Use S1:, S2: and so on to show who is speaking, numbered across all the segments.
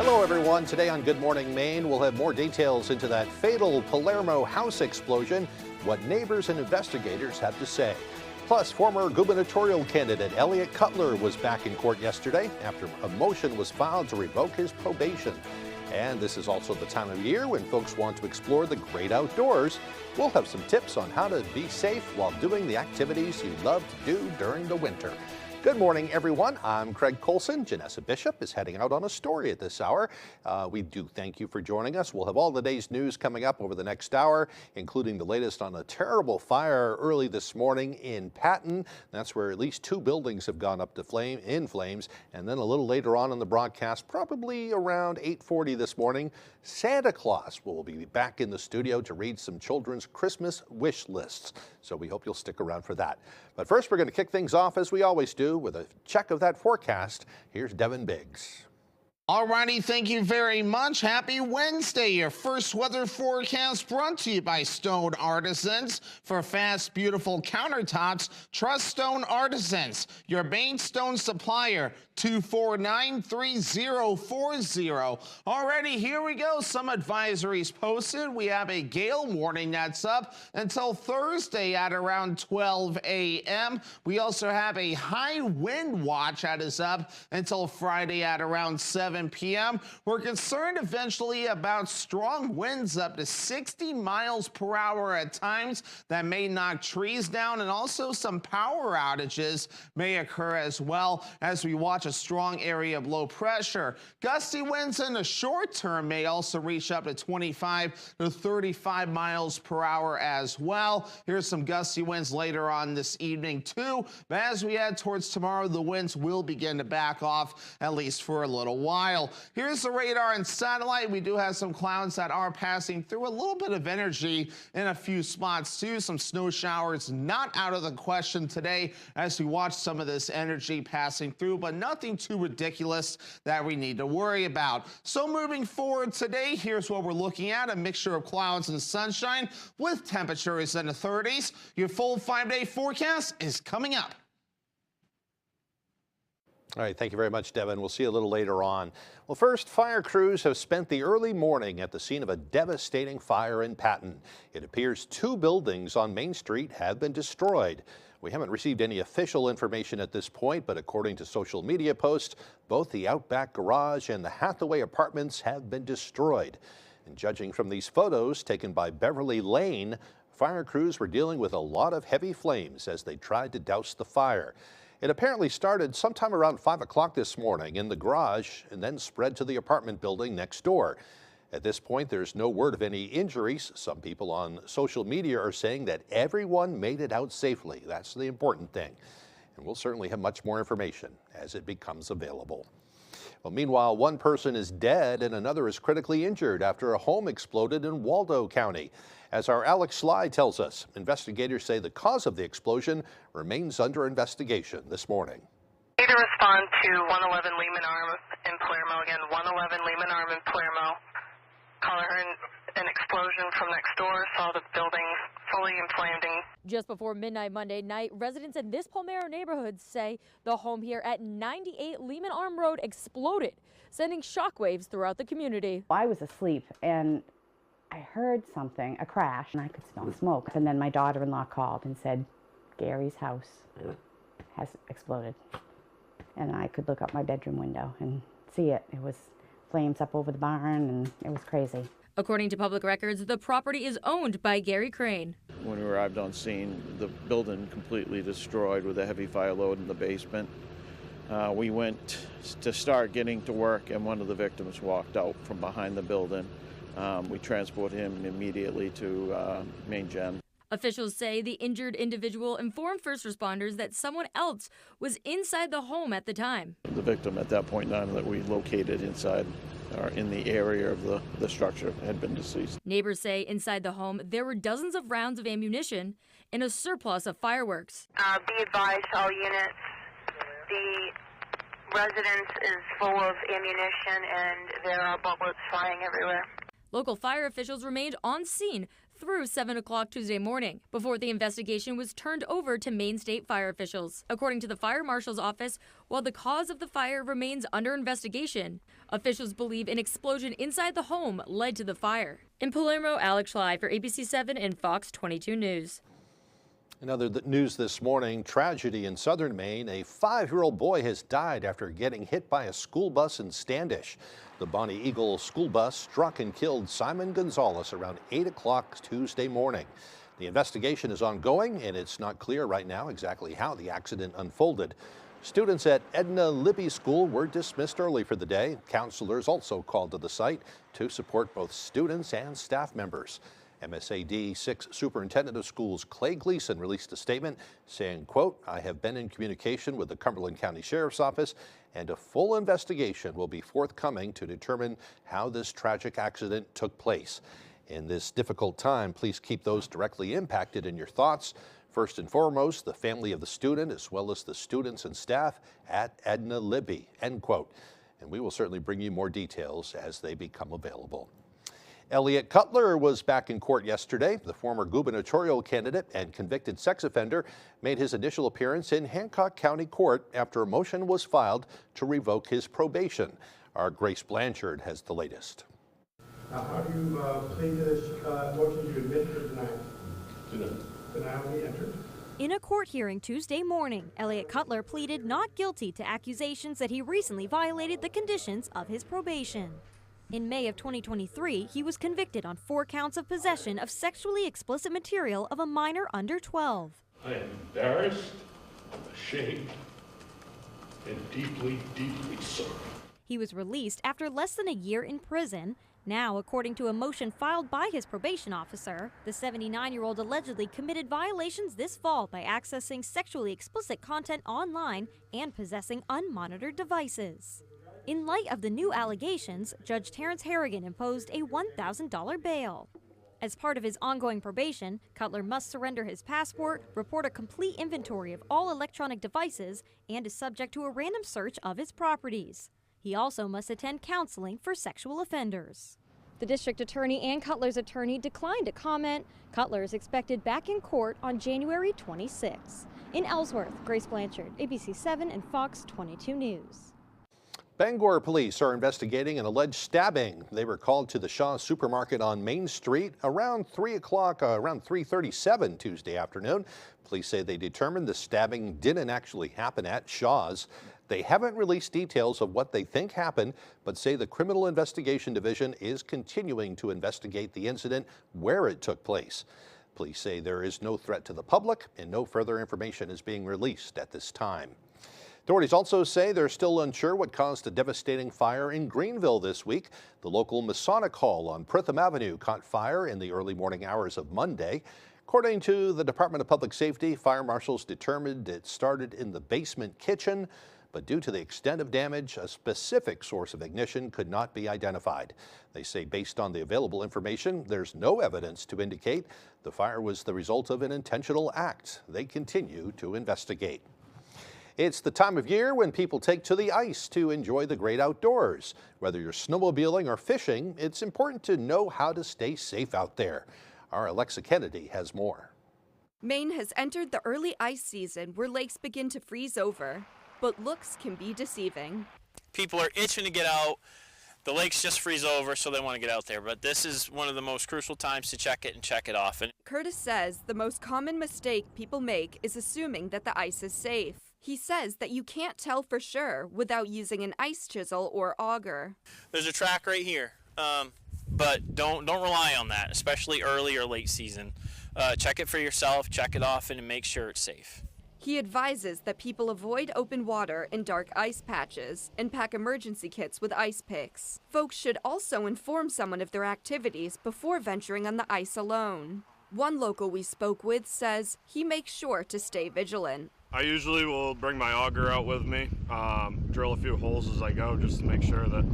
S1: Hello, everyone. Today on Good Morning Maine, we'll have more details into that fatal Palermo house explosion, what neighbors and investigators have to say. Plus, former gubernatorial candidate Elliot Cutler was back in court yesterday after a motion was filed to revoke his probation. And this is also the time of year when folks want to explore the great outdoors. We'll have some tips on how to be safe while doing the activities you love to do during the winter. Good morning, everyone. I'm Craig Colson. Janessa Bishop is heading out on a story at this hour. We do thank you for joining us. We'll have all the day's news coming up over the next hour, including the latest on a terrible fire early this morning in Patton. That's where at least 2 buildings have gone up in flames. And then a little later on in the broadcast, probably around 8:40 this morning, Santa Claus will be back in the studio to read some children's Christmas wish lists. So we hope you'll stick around for that. But first, we're going to kick things off as we always do with a check of that forecast. Here's Devin Biggs.
S2: Alrighty, thank you very much. Happy Wednesday. Your first weather forecast brought to you by Stone Artisans. For fast, beautiful countertops, trust Stone Artisans, your main stone supplier. 2493040. Alrighty, here we go. Some advisories posted. We have a gale warning that's up until Thursday at around 12 a.m. We also have a high wind watch that is up until Friday at around 7 p.m. We're concerned eventually about strong winds up to 60 miles per hour at times that may knock trees down, and also some power outages may occur as well as we watch a strong area of low pressure. Gusty winds in the short term may also reach up to 25 to 35 miles per hour as well. Here's some gusty winds later on this evening too, but as we head towards tomorrow, the winds will begin to back off at least for a little while. Here's the radar and satellite. We do have some clouds that are passing through, a little bit of energy in a few spots too. Some snow showers not out of the question today as we watch some of this energy passing through, but nothing too ridiculous that we need to worry about. So moving forward today, here's what we're looking at: a mixture of clouds and sunshine with temperatures in the 30s. Your full 5-day forecast is coming up.
S1: All right, thank you very much, Devin. We'll see you a little later on. Well, first, fire crews have spent the early morning at the scene of a devastating fire in Patton. It appears 2 buildings on Main Street have been destroyed. We haven't received any official information at this point, but according to social media posts, both the Outback Garage and the Hathaway Apartments have been destroyed. And judging from these photos taken by Beverly Lane, fire crews were dealing with a lot of heavy flames as they tried to douse the fire. It apparently started sometime around 5 o'clock this morning in the garage and then spread to the apartment building next door. At this point, there's no word of any injuries. Some people on social media are saying that everyone made it out safely. That's the important thing. And we'll certainly have much more information as it becomes available. Well, meanwhile, 1 person is dead and another is critically injured after a home exploded in Waldo County. As our Alex Sly tells us, investigators say the cause of the explosion remains under investigation this morning.
S3: Need to respond to 111 Lehman Arm in Palermo. Again, 111 Lehman Arm in Palermo. Calling her an explosion from next door. Saw the building fully inflamed.
S4: Just before midnight Monday night, residents in this Palmero neighborhood say the home here at 98 Lehman Arm Road exploded, sending shockwaves throughout the community.
S5: I was asleep and I heard something, a crash, and I could smell smoke. And then my daughter-in-law called and said, Gary's house has exploded. And I could look out my bedroom window and see it. It was flames up over the barn, and it was crazy.
S4: According to public records, the property is owned by Gary Crane.
S6: When we arrived on scene, the building completely destroyed with a heavy fire load in the basement. We went to start getting to work, and one of the victims walked out from behind the building. We transported him immediately to Main Gen.
S4: Officials say the injured individual informed first responders that someone else was inside the home at the time.
S6: The victim at that point in time that we located inside or in the area of the structure had been deceased.
S4: Neighbors say inside the home there were dozens of rounds of ammunition and a surplus of fireworks.
S3: Be advised, all units, the residence is full of ammunition and there are bullets flying everywhere.
S4: Local fire officials remained on scene through 7 o'clock Tuesday morning before the investigation was turned over to Maine State fire officials. According to the fire marshal's office, while the cause of the fire remains under investigation, officials believe an explosion inside the home led to the fire. In Palermo, Alex Schley for ABC 7 and Fox 22 News.
S1: In other news this morning, tragedy in southern Maine. A 5-year-old boy has died after getting hit by a school bus in Standish. The Bonnie Eagle school bus struck and killed Simon Gonzalez around 8 o'clock Tuesday morning. The investigation is ongoing, and it's not clear right now exactly how the accident unfolded. Students at Edna Libby School were dismissed early for the day. Counselors also called to the site to support both students and staff members. MSAD 6 Superintendent of Schools Clay Gleason released a statement saying, quote, "I have been in communication with the Cumberland County Sheriff's Office, and a full investigation will be forthcoming to determine how this tragic accident took place. In this difficult time, please keep those directly impacted in your thoughts. First and foremost, the family of the student, as well as the students and staff at Edna Libby," end quote. And we will certainly bring you more details as they become available. Elliot Cutler was back in court yesterday. The former gubernatorial candidate and convicted sex offender made his initial appearance in Hancock County Court after a motion was filed to revoke his probation. Our Grace Blanchard has the latest.
S7: How do you plead to this motion to admit or deny? Denial be entered.
S8: In a court hearing Tuesday morning, Elliot Cutler pleaded not guilty to accusations that he recently violated the conditions of his probation. In May of 2023, he was convicted on 4 counts of possession of sexually explicit material of a minor under 12.
S9: I am embarrassed, I'm ashamed, and deeply, deeply sorry.
S8: He was released after less than a year in prison. Now, according to a motion filed by his probation officer, the 79-year-old allegedly committed violations this fall by accessing sexually explicit content online and possessing unmonitored devices. In light of the new allegations, Judge Terrence Harrigan imposed a $1,000 bail. As part of his ongoing probation, Cutler must surrender his passport, report a complete inventory of all electronic devices, and is subject to a random search of his properties. He also must attend counseling for sexual offenders. The district attorney and Cutler's attorney declined to comment. Cutler is expected back in court on January 26. In Ellsworth, Grace Blanchard, ABC 7 and Fox 22 News.
S1: Bangor police are investigating an alleged stabbing. They were called to the Shaw supermarket on Main Street around 3:37 Tuesday afternoon. Police say they determined the stabbing didn't actually happen at Shaw's. They haven't released details of what they think happened, but say the Criminal Investigation Division is continuing to investigate the incident where it took place. Police say there is no threat to the public and no further information is being released at this time. Authorities also say they're still unsure what caused a devastating fire in Greenville this week. The local Masonic Hall on Pritham Avenue caught fire in the early morning hours of Monday. According to the Department of Public Safety, fire marshals determined it started in the basement kitchen, but due to the extent of damage, a specific source of ignition could not be identified. They say based on the available information, there's no evidence to indicate the fire was the result of an intentional act. They continue to investigate. It's the time of year when people take to the ice to enjoy the great outdoors. Whether you're snowmobiling or fishing, it's important to know how to stay safe out there. Our Alexa Kennedy has more.
S10: Maine has entered the early ice season where lakes begin to freeze over, but looks can be deceiving.
S11: People are itching to get out. The lakes just freeze over, so they want to get out there. But this is one of the most crucial times to check it and check it often.
S10: Curtis says the most common mistake people make is assuming that the ice is safe. He says that you can't tell for sure without using an ice chisel or auger.
S11: There's a track right here, but don't rely on that, especially early or late season. Check it for yourself, check it often, and make sure it's safe.
S10: He advises that people avoid open water and dark ice patches and pack emergency kits with ice picks. Folks should also inform someone of their activities before venturing on the ice alone. One local we spoke with says he makes sure to stay vigilant.
S12: I usually will bring my auger out with me, drill a few holes as I go just to make sure that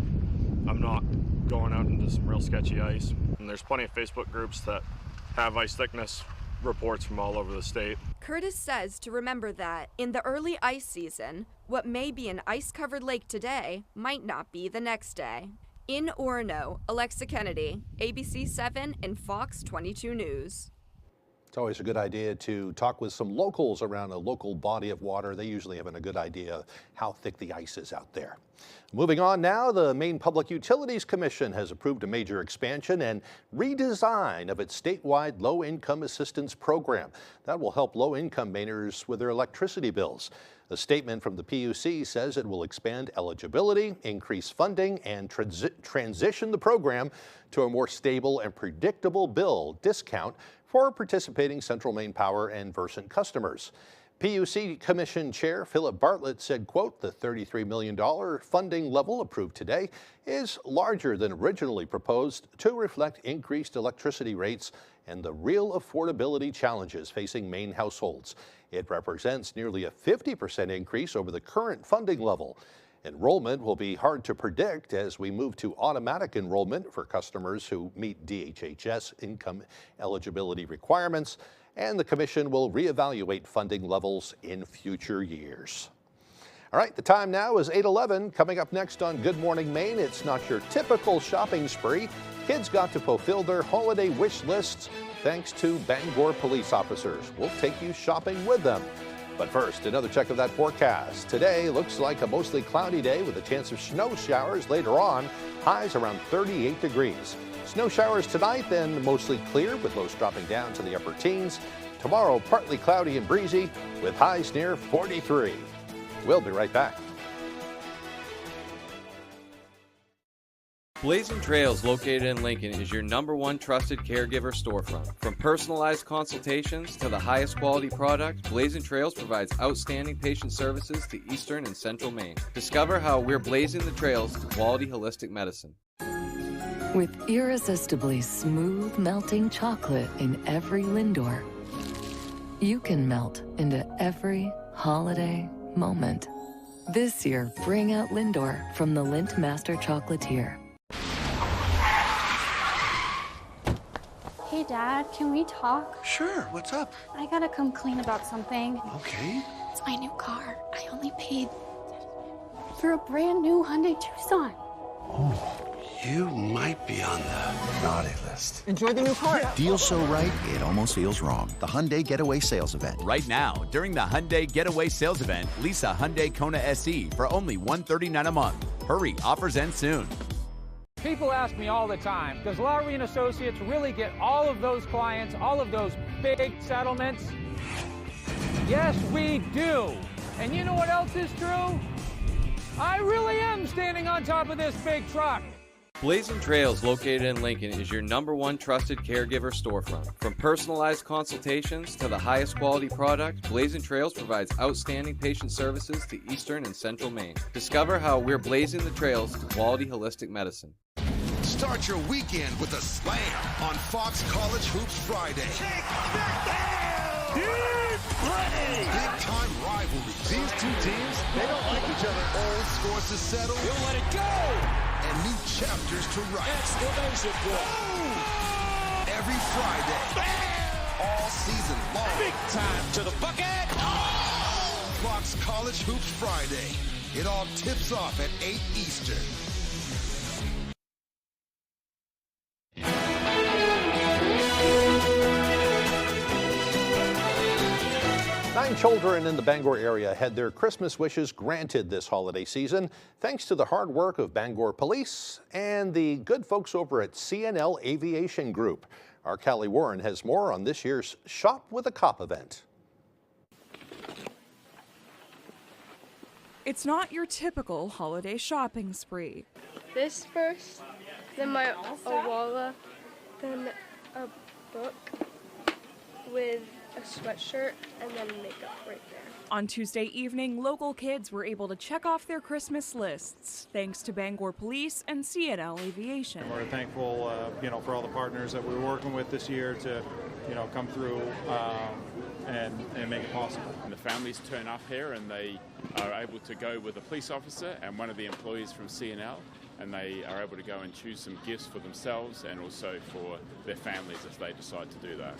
S12: I'm not going out into some real sketchy ice. And there's plenty of Facebook groups that have ice thickness reports from all over the state.
S10: Curtis says to remember that in the early ice season, what may be an ice-covered lake today might not be the next day. In Orono, Alexa Kennedy, ABC 7 and Fox 22 News.
S1: It's always a good idea to talk with some locals around a local body of water. They usually have a good idea how thick the ice is out there. Moving on now, the Maine Public Utilities Commission has approved a major expansion and redesign of its statewide low-income assistance program. That will help low-income Mainers with their electricity bills. A statement from the PUC says it will expand eligibility, increase funding, and transition the program to a more stable and predictable bill discount for participating Central Maine Power and Versant customers. PUC Commission Chair Philip Bartlett said, quote, the $33 million funding level approved today is larger than originally proposed to reflect increased electricity rates and the real affordability challenges facing Maine households. It represents nearly a 50% increase over the current funding level. Enrollment will be hard to predict as we move to automatic enrollment for customers who meet DHHS income eligibility requirements, and the Commission will reevaluate funding levels in future years. All right, the time now is 8:11. Coming up next on Good Morning Maine, it's not your typical shopping spree. Kids got to fulfill their holiday wish lists thanks to Bangor police officers. We'll take you shopping with them. But first, another check of that forecast. Today looks like a mostly cloudy day with a chance of snow showers later on, highs around 38 degrees. Snow showers tonight, then mostly clear with lows dropping down to the upper teens. Tomorrow, partly cloudy and breezy with highs near 43. We'll be right back.
S13: Blazing Trails, located in Lincoln, is your #1 trusted caregiver storefront. From personalized consultations to the highest quality products, Blazing Trails provides outstanding patient services to Eastern and Central Maine. Discover how we're blazing the trails to quality holistic medicine.
S14: With irresistibly smooth melting chocolate in every Lindor, you can melt into every holiday moment. This year, bring out Lindor from the Lindt Master Chocolatier.
S15: Hey, Dad, can we talk?
S16: Sure, what's up?
S15: I gotta come clean about something.
S16: Okay.
S15: It's my new car. I only paid for a brand new Hyundai Tucson.
S16: Oh, you might be on the naughty list.
S17: Enjoy the new car.
S18: Deal so right, it almost feels wrong. The Hyundai Getaway Sales Event.
S19: Right now, during the Hyundai Getaway Sales Event, lease a Hyundai Kona SE for only $139 a month. Hurry, offers end soon.
S20: People ask me all the time, does Lowry & Associates really get all of those clients, all of those big settlements? Yes, we do. And you know what else is true? I really am standing on top of this big truck.
S13: Blazing Trails, located in Lincoln, is your #1 trusted caregiver storefront. From personalized consultations to the highest quality products, Blazing Trails provides outstanding patient services to Eastern and Central Maine. Discover how we're blazing the trails to quality holistic medicine.
S21: Start your weekend with a slam on Fox College Hoops Friday. Big-time rivalries. These two teams, they don't like each other. Old scores to settle. He'll let it go. And new chapters to write. Exclamation point. Every Friday. All season long. Big time to the bucket. Fox College Hoops Friday. It all tips off at 8 Eastern.
S1: Nine children in the Bangor area had their Christmas wishes granted this holiday season, thanks to the hard work of Bangor Police and the good folks over at CNL Aviation Group. Our Callie Warren has more on this year's Shop with a Cop event.
S22: It's not your typical holiday shopping spree.
S23: This first, then my wallet, then a book with a sweatshirt, and then makeup right there.
S22: On Tuesday evening, local kids were able to check off their Christmas lists thanks to Bangor Police and CNL Aviation.
S24: We're thankful, for all the partners that we're working with this year to, come through and make it possible.
S25: And the families turn up here and they are able to go with a police officer and one of the employees from CNL, and they are able to go and choose some gifts for themselves and also for their families if they decide to do that.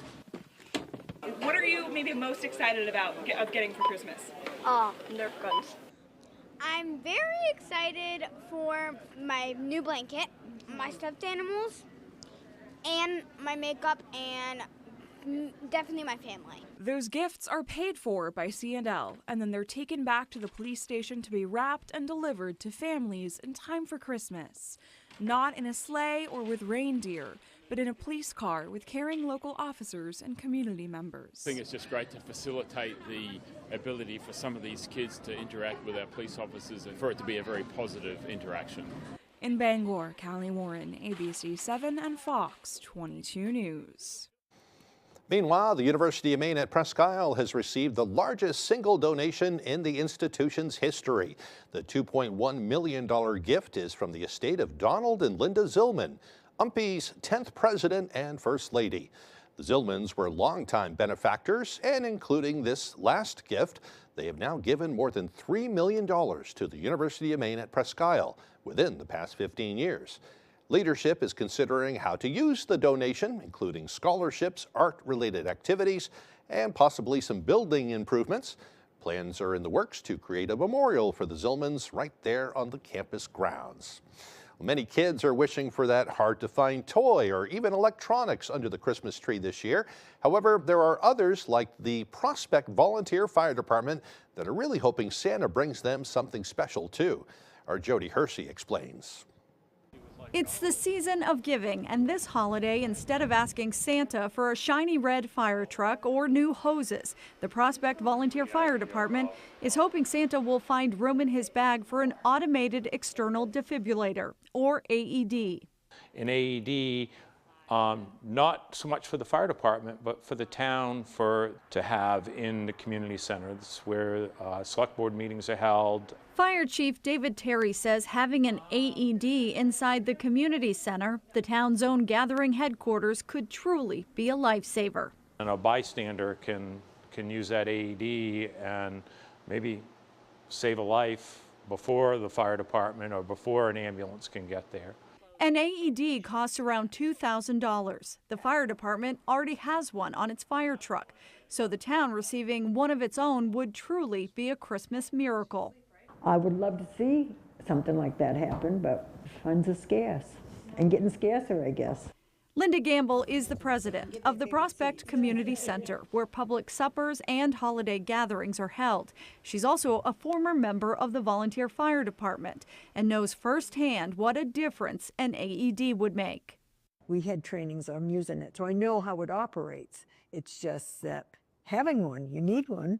S22: What are you maybe most excited about getting for Christmas?
S23: Nerf guns.
S2: I'm very excited for my new blanket, my stuffed animals, and my makeup, and definitely my family.
S22: Those gifts are paid for by C&L, and then they're taken back to the police station to be wrapped and delivered to families in time for Christmas. Not in a sleigh or with reindeer, but in a police car with caring local officers and community members.
S25: I think it's just great to facilitate the ability for some of these kids to interact with our police officers and for it to be a very positive interaction.
S22: In Bangor, Callie Warren, ABC 7 and Fox 22 News.
S1: Meanwhile, the University of Maine at Presque Isle has received the largest single donation in the institution's history. The $2.1 million gift is from the estate of Donald and Linda Zillman, UMPE's 10th president and first lady. The Zillmans were longtime benefactors, and including this last gift, they have now given more than $3 million to the University of Maine at Presque Isle within the past 15 years. Leadership is considering how to use the donation, including scholarships, art-related activities, and possibly some building improvements. Plans are in the works to create a memorial for the Zillmans right there on the campus grounds. Many kids are wishing for that hard-to-find toy or even electronics under the Christmas tree this year. However, there are others, like the Prospect Volunteer Fire Department, that are really hoping Santa brings them something special too. Our Jody Hersey explains.
S3: It's the season of giving, and this holiday, instead of asking Santa for a shiny red fire truck or new hoses, the Prospect Volunteer Fire Department is hoping Santa will find room in his bag for an automated external defibrillator, or AED.
S5: An AED, not so much for the fire department, but for the town to have in the community center. This is where select board meetings are held.
S3: Fire Chief David Terry says having an AED inside the community center, the town's own gathering headquarters, could truly be a lifesaver.
S5: And a bystander can use that AED and maybe save a life before the fire department or before an ambulance can get there.
S3: An AED costs around $2,000. The fire department already has one on its fire truck, so the town receiving one of its own would truly be a Christmas miracle.
S6: I would love to see something like that happen, but funds are scarce and getting scarcer, I guess.
S3: Linda Gamble is the president of the Prospect Community Center, where public suppers and holiday gatherings are held. She's also a former member of the Volunteer Fire Department and knows firsthand what a difference an AED would make.
S6: We had trainings on using it, so I know how it operates. It's just that having one, you need one.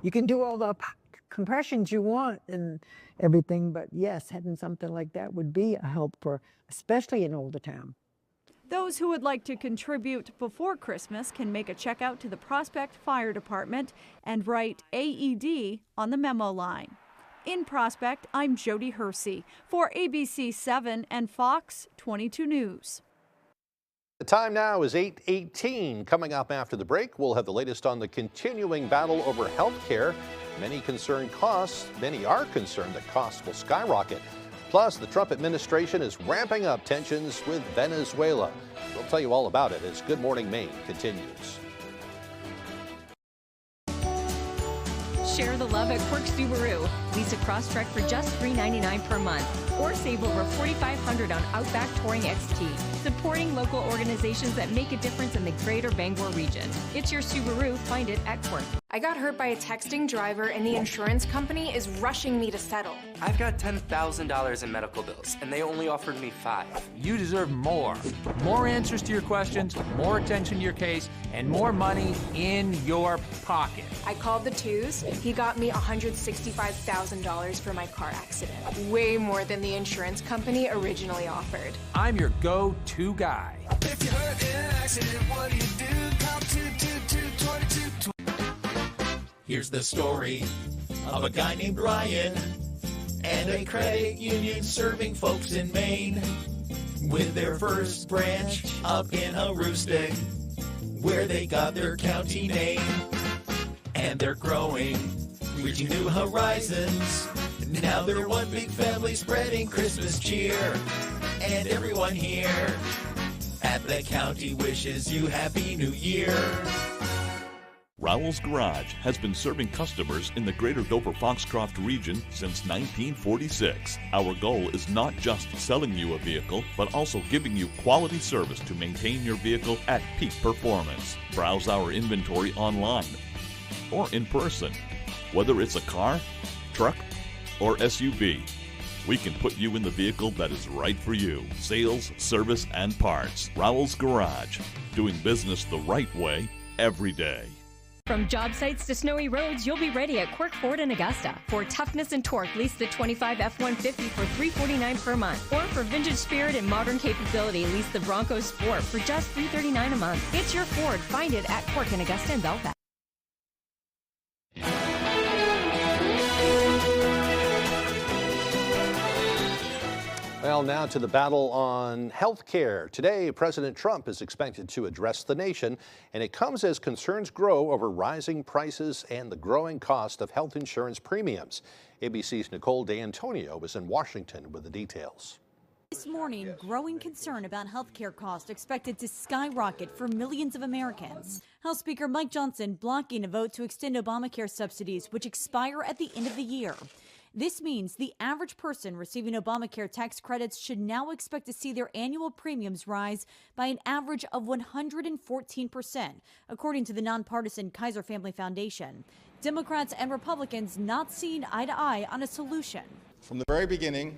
S6: You can do all the compressions you want and everything, but yes, having something like that would be a help for, especially in older town.
S3: Those who would like to contribute before Christmas can make a check out to the Prospect Fire Department and write AED on the memo line. In Prospect, I'm Jody Hersey for ABC 7 and Fox 22 News.
S1: The time now is 8:18. Coming up after the break, we'll have the latest on the continuing battle over health care. Many are concerned that costs will skyrocket. Plus, the Trump administration is ramping up tensions with Venezuela. We'll tell you all about it as Good Morning Maine continues.
S17: Share the love at Quirk Subaru. Lease a Crosstrek for just $399 per month. Or save over $4,500 on Outback Touring XT. Supporting local organizations that make a difference in the greater Bangor region. It's your Subaru. Find it at Quirk.
S26: I got hurt by a texting driver and the insurance company is rushing me to settle.
S27: I've got $10,000 in medical bills and they only offered me $5,000.
S20: You deserve more. More answers to your questions, more attention to your case, and more money in your pocket.
S26: I called the twos. He got me $165,000 for my car accident. Way more than the insurance company originally offered.
S20: I'm your go-to guy.
S21: If you're hurt in an accident, what do you do? Call 222-2222. Here's the story of a guy named Ryan and a credit union serving folks in Maine with their first branch up in Aroostook, where they got their county name. And they're growing, reaching new horizons. Now they're one big family spreading Christmas cheer. And everyone here at the county wishes you Happy New Year.
S4: Rowell's Garage has been serving customers in the greater Dover-Foxcroft region since 1946. Our goal is not just selling you a vehicle, but also giving you quality service to maintain your vehicle at peak performance. Browse our inventory online or in person. Whether it's a car, truck, or SUV, we can put you in the vehicle that is right for you. Sales, service, and parts. Rowell's Garage. Doing business the right way every day.
S17: From job sites to snowy roads, you'll be ready at Quirk Ford in Augusta. For toughness and torque, lease the 25 F-150 for $349 per month. Or for vintage spirit and modern capability, lease the Bronco Sport for just $339 a month. It's your Ford. Find it at Quirk in Augusta and Belfast.
S1: Well, now to the battle on health care. Today, President Trump is expected to address the nation, and it comes as concerns grow over rising prices and the growing cost of health insurance premiums. ABC's Nicole D'Antonio was in Washington with the details.
S7: This morning, growing concern about health care costs expected to skyrocket for millions of Americans. House Speaker Mike Johnson blocking a vote to extend Obamacare subsidies, which expire at the end of the year. This means the average person receiving Obamacare tax credits should now expect to see their annual premiums rise by an average of 114%, according to the nonpartisan Kaiser Family Foundation. Democrats and Republicans not seeing eye to eye on a solution.
S8: From the very beginning,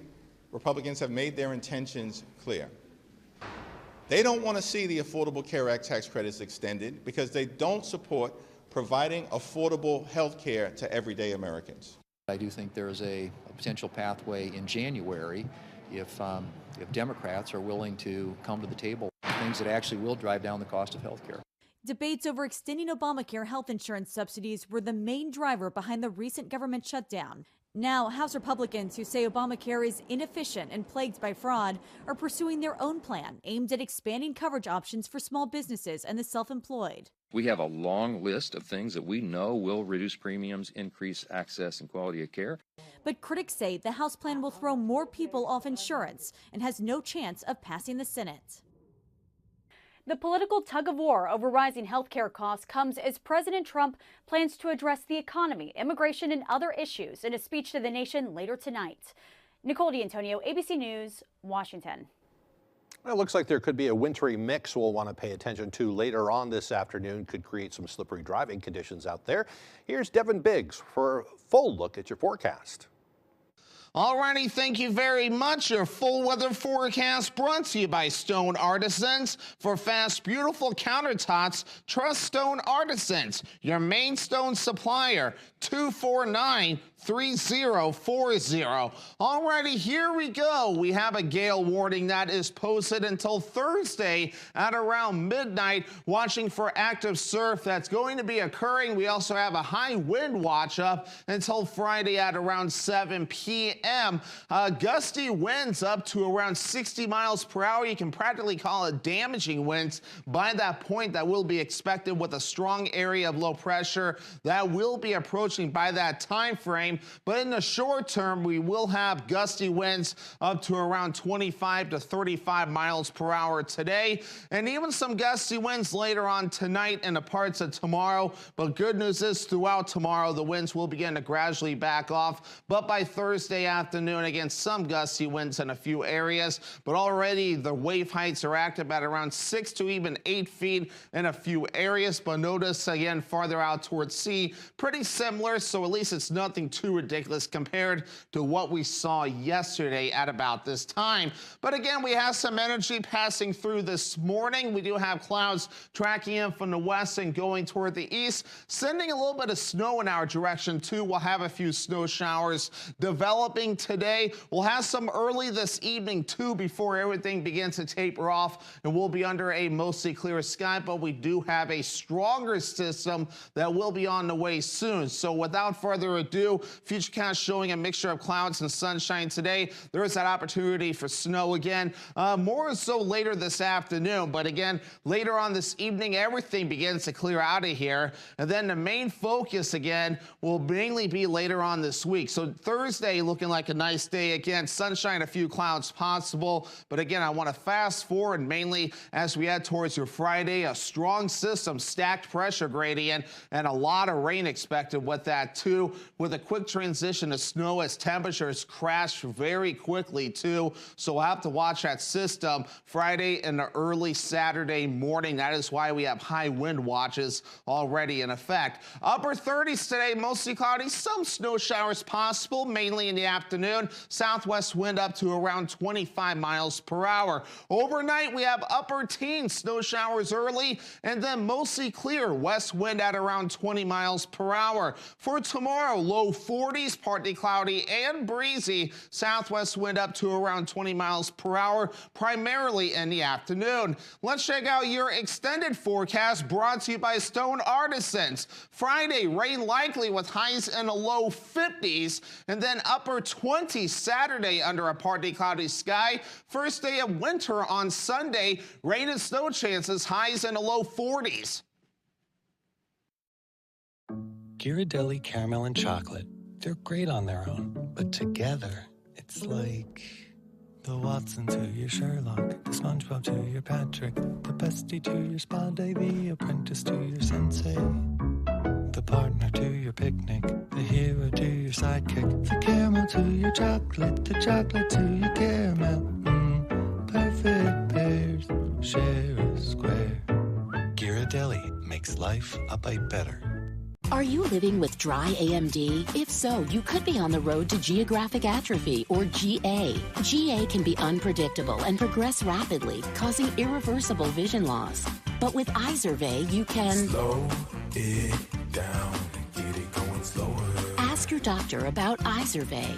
S8: Republicans have made their intentions clear. They don't want to see the Affordable Care Act tax credits extended because they don't support providing affordable health care to everyday Americans.
S9: I do think there is a potential pathway in January if Democrats are willing to come to the table on things that actually will drive down the cost of health care.
S7: Debates over extending Obamacare health insurance subsidies were the main driver behind the recent government shutdown. Now, House Republicans who say Obamacare is inefficient and plagued by fraud are pursuing their own plan aimed at expanding coverage options for small businesses and the self-employed.
S10: We have a long list of things that we know will reduce premiums, increase access and quality of care.
S7: But critics say the House plan will throw more people off insurance and has no chance of passing the Senate. The political tug-of-war over rising health care costs comes as President Trump plans to address the economy, immigration, and other issues in a speech to the nation later tonight. Nicole D'Antonio, ABC News, Washington.
S1: Well, it looks like there could be a wintry mix we'll want to pay attention to later on this afternoon. Could create some slippery driving conditions out there. Here's Devin Biggs for a full look at your forecast.
S11: Alrighty, thank you very much. Your full weather forecast brought to you by Stone Artisans. For fast, beautiful countertops, trust Stone Artisans, your main stone supplier, 249-3040. Alrighty, here we go. We have a gale warning that is posted until Thursday at around midnight. Watching for active surf that's going to be occurring. We also have a high wind watch up until Friday at around 7 p.m. Gusty winds up to around 60 miles per hour. You can practically call it damaging winds by that point. That will be expected with a strong area of low pressure that will be approaching by that time frame. But in the short term, we will have gusty winds up to around 25 to 35 miles per hour today, and even some gusty winds later on tonight and the parts of tomorrow. But good news is throughout tomorrow, the winds will begin to gradually back off. But by Thursday afternoon, again, some gusty winds in a few areas, but already the wave heights are active at around 6 to even 8 feet in a few areas. But notice again, farther out towards sea, pretty similar, so at least it's nothing too ridiculous compared to what we saw yesterday at about this time. But again, we have some energy passing through this morning. We do have clouds tracking in from the west and going toward the east, sending a little bit of snow in our direction too. We'll have a few snow showers developing today. We'll have some early this evening too before everything begins to taper off, and we'll be under a mostly clear sky. But we do have a stronger system that will be on the way soon. So without further ado, Futurecast showing a mixture of clouds and sunshine today. There is that opportunity for snow again, more so later this afternoon. But again, later on this evening, everything begins to clear out of here. And then the main focus again will mainly be later on this week. So Thursday looking like a nice day again. Sunshine, a few clouds possible. But again, I want to fast forward mainly as we head towards your Friday. A strong system, stacked pressure gradient, and a lot of rain expected with that too, with a quick transition to snow as temperatures crash very quickly too. So we'll have to watch that system Friday and the early Saturday morning. That is why we have high wind watches already in effect. Upper 30s today, mostly cloudy, some snow showers possible, mainly in the afternoon. Southwest wind up to around 25 miles per hour. Overnight, we have upper teens, snow showers early, and then mostly clear. West wind at around 20 miles per hour. For tomorrow, low 40s, partly cloudy and breezy. Southwest wind up to around 20 miles per hour, primarily in the afternoon. Let's check out your extended forecast brought to you by Stone Artisans. Friday, rain likely with highs in the low 50s, and then upper 20s Saturday under a partly cloudy sky. First day of winter on Sunday, rain and snow chances, highs in the low 40s.
S12: Ghirardelli caramel and chocolate, they're great on their own, but together, it's like the Watson to your Sherlock, the SpongeBob to your Patrick, the bestie to your spa day, the apprentice to your sensei, the partner to your picnic, the hero to your sidekick, the caramel to your chocolate, the chocolate to your caramel. Perfect pairs, share a square. Ghirardelli makes life a bite better.
S13: Are you living with dry AMD? If so, you could be on the road to geographic atrophy, or GA. GA can be unpredictable and progress rapidly, causing irreversible vision loss. But with Izervay, you can
S21: slow it down and get it going slower.
S13: Ask your doctor about Izervay.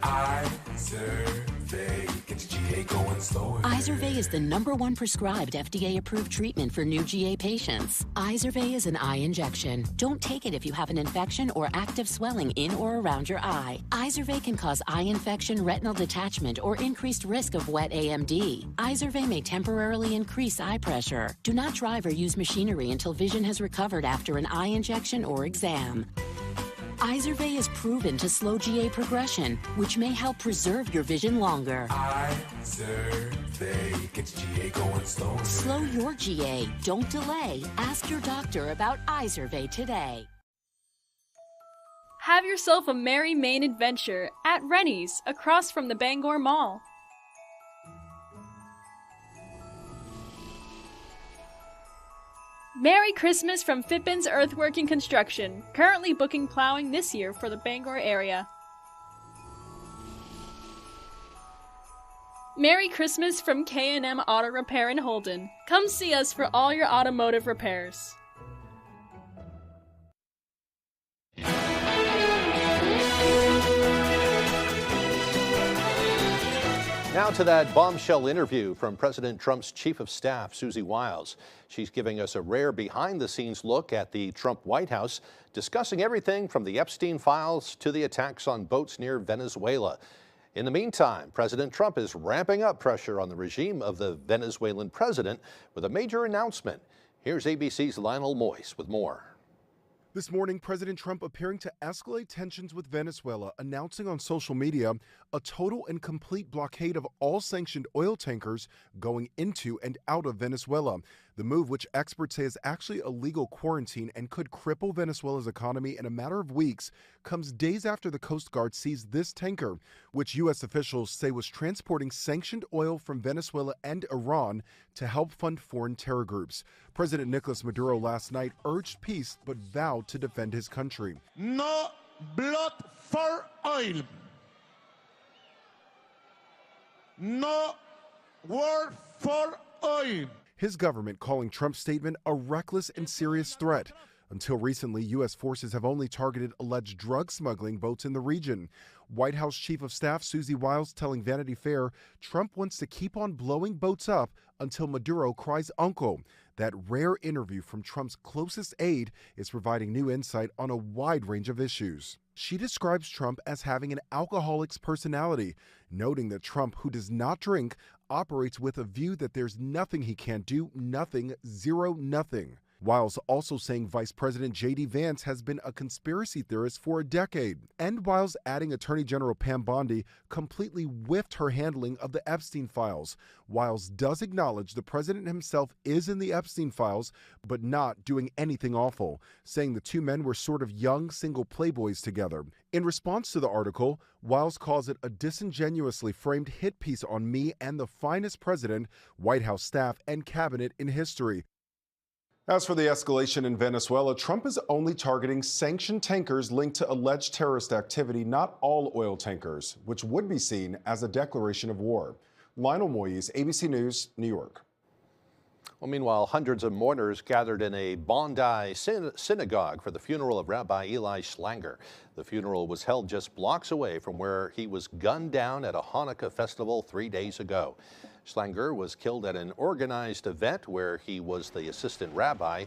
S21: Izervay gets GA going slower.
S13: Izervay is the #1 prescribed FDA-approved treatment for new GA patients. Izervay is an eye injection. Don't take it if you have an infection or active swelling in or around your eye. Izervay can cause eye infection, retinal detachment, or increased risk of wet AMD. Izervay may temporarily increase eye pressure. Do not drive or use machinery until vision has recovered after an eye injection or exam. Izervay is proven to slow GA progression, which may help preserve your vision longer.
S21: Izervay gets GA going slower.
S13: Slow your GA. Don't delay. Ask your doctor about Izervay today.
S14: Have yourself a merry Maine adventure at Rennie's across from the Bangor Mall. Merry Christmas from Fitbin's Earthwork and Construction, currently booking plowing this year for the Bangor area. Merry Christmas from K&M Auto Repair in Holden. Come see us for all your automotive repairs.
S1: Now to that bombshell interview from President Trump's Chief of Staff, Susie Wiles. She's giving us a rare behind-the-scenes look at the Trump White House, discussing everything from the Epstein files to the attacks on boats near Venezuela. In the meantime, President Trump is ramping up pressure on the regime of the Venezuelan president with a major announcement. Here's ABC's Lionel Moyes with more.
S15: This morning, President Trump appearing to escalate tensions with Venezuela, announcing on social media a total and complete blockade of all sanctioned oil tankers going into and out of Venezuela. The move, which experts say is actually a legal quarantine and could cripple Venezuela's economy in a matter of weeks, comes days after the Coast Guard seized this tanker, which U.S. officials say was transporting sanctioned oil from Venezuela and Iran to help fund foreign terror groups. President Nicolas Maduro last night urged peace but vowed to defend his country.
S16: No blood for oil. No war for oil.
S15: His government calling Trump's statement a reckless and serious threat. Until recently, U.S. forces have only targeted alleged drug smuggling boats in the region. White House Chief of Staff Susie Wiles telling Vanity Fair Trump wants to keep on blowing boats up until Maduro cries uncle. That rare interview from Trump's closest aide is providing new insight on a wide range of issues. She describes Trump as having an alcoholic's personality, noting that Trump, who does not drink, operates with a view that there's nothing he can't do, nothing, zero, nothing. Wiles also saying Vice President J.D. Vance has been a conspiracy theorist for a decade. And Wiles adding Attorney General Pam Bondi completely whiffed her handling of the Epstein files. Wiles does acknowledge the president himself is in the Epstein files, but not doing anything awful, saying the two men were sort of young single playboys together. In response to the article, Wiles calls it a disingenuously framed hit piece on me and the finest president, White House staff, and cabinet in history. As for the escalation in Venezuela, Trump is only targeting sanctioned tankers linked to alleged terrorist activity, not all oil tankers, which would be seen as a declaration of war. Lionel Moyes, ABC News, New York.
S1: Well, meanwhile, hundreds of mourners gathered in a Bondi synagogue for the funeral of Rabbi Eli Schlanger. The funeral was held just blocks away from where he was gunned down at a Hanukkah festival 3 days ago. Schlanger was killed at an organized event where he was the assistant rabbi.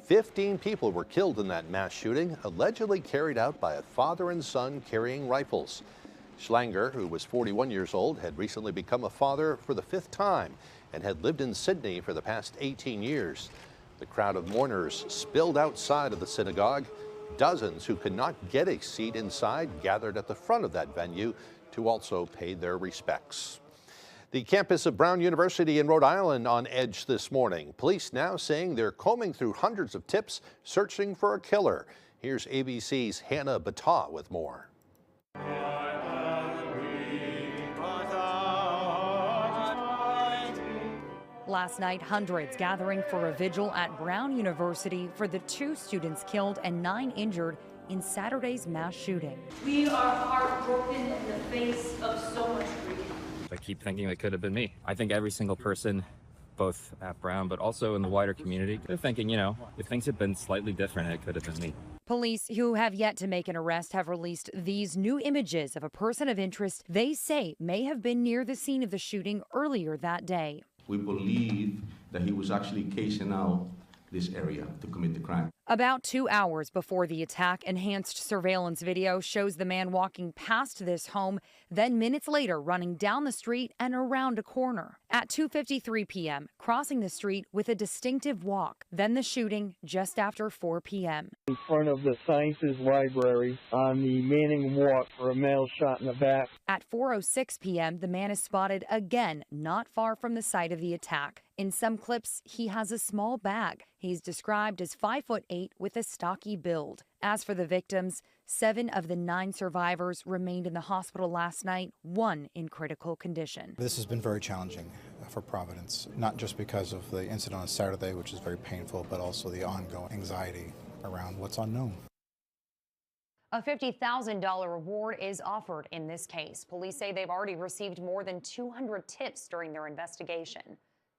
S1: 15 people were killed in that mass shooting, allegedly carried out by a father and son carrying rifles. Schlanger, who was 41 years old, had recently become a father for the 5th time and had lived in Sydney for the past 18 years. The crowd of mourners spilled outside of the synagogue. Dozens who could not get a seat inside gathered at the front of that venue to also pay their respects. The campus of Brown University in Rhode Island on edge this morning. Police now saying they're combing through hundreds of tips searching for a killer. Here's ABC's Hannah Battah with more.
S2: Last night, hundreds gathering for a vigil at Brown University for the 2 students killed and 9 injured in Saturday's mass shooting.
S18: We are heartbroken in the face of so much grief.
S19: I keep thinking it could have been me. I think every single person, both at Brown but also in the wider community, they're thinking, if things had been slightly different, it could have been me.
S2: Police, who have yet to make an arrest, have released these new images of a person of interest they say may have been near the scene of the shooting earlier that day.
S22: We believe that he was actually casing out this area to commit the crime.
S2: About 2 hours before the attack, enhanced surveillance video shows the man walking past this home, then minutes later running down the street and around a corner. At 2:53 p.m., crossing the street with a distinctive walk. Then the shooting just after 4 p.m.
S23: In front of the Sciences Library on the Manning Walk for a male shot in the back.
S2: At 4:06 p.m., the man is spotted again not far from the site of the attack. In some clips, he has a small bag. He's described as 5'8" with a stocky build. As for the victims, 7 of the 9 survivors remained in the hospital last night, 1 in critical condition.
S24: This has been very challenging for Providence, not just because of the incident on Saturday, which is very painful, but also the ongoing anxiety around what's unknown.
S2: A $50,000 reward is offered in this case. Police say they've already received more than 200 tips during their investigation.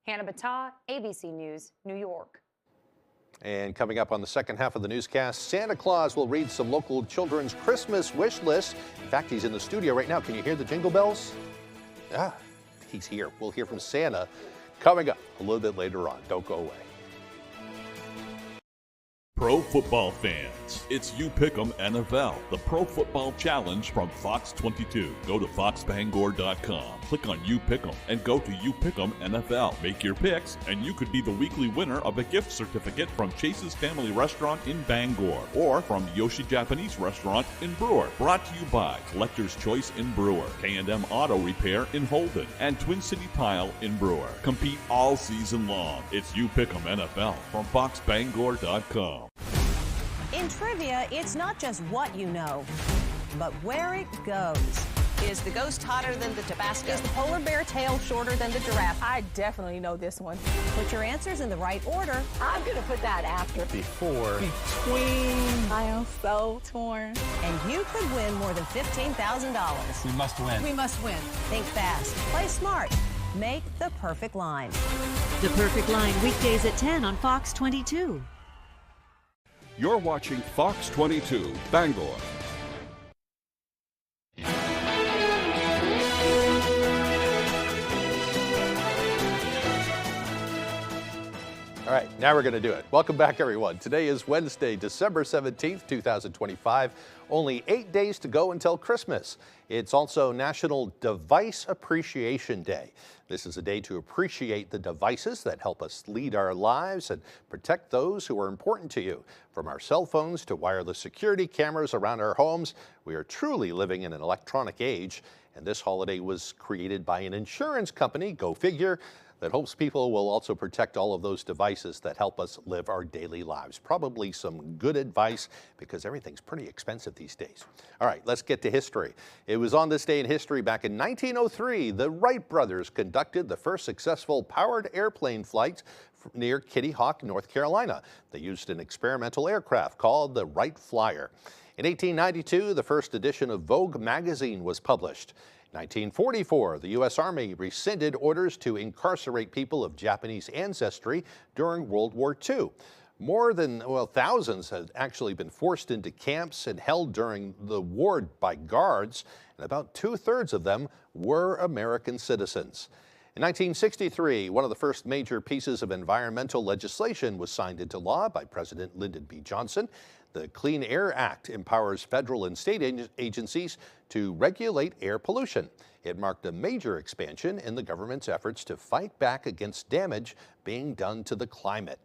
S2: Hannah Battah, ABC News, New York.
S1: And coming up on the second half of the newscast, Santa Claus will read some local children's Christmas wish lists. In fact, he's in the studio right now. Can you hear the jingle bells? Ah, he's here. We'll hear from Santa coming up a little bit later on. Don't go away.
S4: Pro football fans, it's You Pick'em NFL, the Pro Football Challenge from Fox 22. Go to foxbangor.com, click on You Pick'em, and go to You Pick'em NFL. Make your picks, and you could be the weekly winner of a gift certificate from Chase's Family Restaurant in Bangor, or from Yoshi Japanese Restaurant in Brewer. Brought to you by Collector's Choice in Brewer, K&M Auto Repair in Holden, and Twin City Tile in Brewer. Compete all season long. It's You Pick'em NFL from foxbangor.com.
S25: In trivia, it's not just what you know, but where it goes. Is the ghost hotter than the Tabasco? Is the polar bear tail shorter than the giraffe? I definitely know this one. Put your answers in the right order. I'm going to put that after.
S22: Before.
S25: Between. I am so torn. And you could win more than $15,000.
S22: We must win.
S25: We must win. Think fast. Play smart. Make the perfect line.
S28: The Perfect Line, weekdays at 10 on Fox 22.
S29: You're watching Fox 22, Bangor.
S1: All All right, now we're going to do it. Welcome back, everyone. Today is Wednesday, December 17th, 2025. Only 8 days to go until Christmas. It's also National Device Appreciation Day. This is a day to appreciate the devices that help us lead our lives and protect those who are important to you. From our cell phones to wireless security cameras around our homes, we are truly living in an electronic age. And this holiday was created by an insurance company, go figure, that hopes people will also protect all of those devices that help us live our daily lives. Probably some good advice because everything's pretty expensive these days. All right, let's get to history. It was on this day in history back in 1903, the Wright brothers conducted the first successful powered airplane flight near Kitty Hawk, North Carolina. They used an experimental aircraft called the Wright Flyer. In 1892, the first edition of Vogue magazine was published. 1944, the U.S. Army rescinded orders to incarcerate people of Japanese ancestry during World War II. More than, thousands had actually been forced into camps and held during the war by guards, and about 2/3 of them were American citizens. In 1963, one of the first major pieces of environmental legislation was signed into law by President Lyndon B. Johnson. The Clean Air Act empowers federal and state agencies to regulate air pollution. It marked a major expansion in the government's efforts to fight back against damage being done to the climate.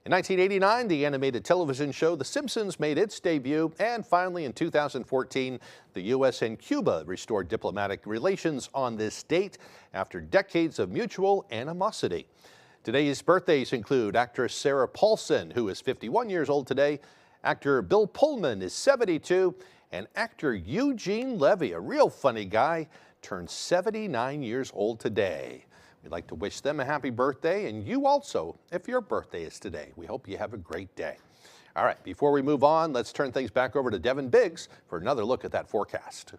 S1: In 1989, the animated television show The Simpsons made its debut, and finally in 2014, the U.S. and Cuba restored diplomatic relations on this date after decades of mutual animosity. Today's birthdays include actress Sarah Paulson, who is 51 years old today, actor Bill Pullman is 72, and actor Eugene Levy, a real funny guy, turned 79 years old today. We'd like to wish them a happy birthday, and you also, if your birthday is today. We hope you have a great day. All right, before we move on, let's turn things back over to Devin Biggs for another look at that forecast.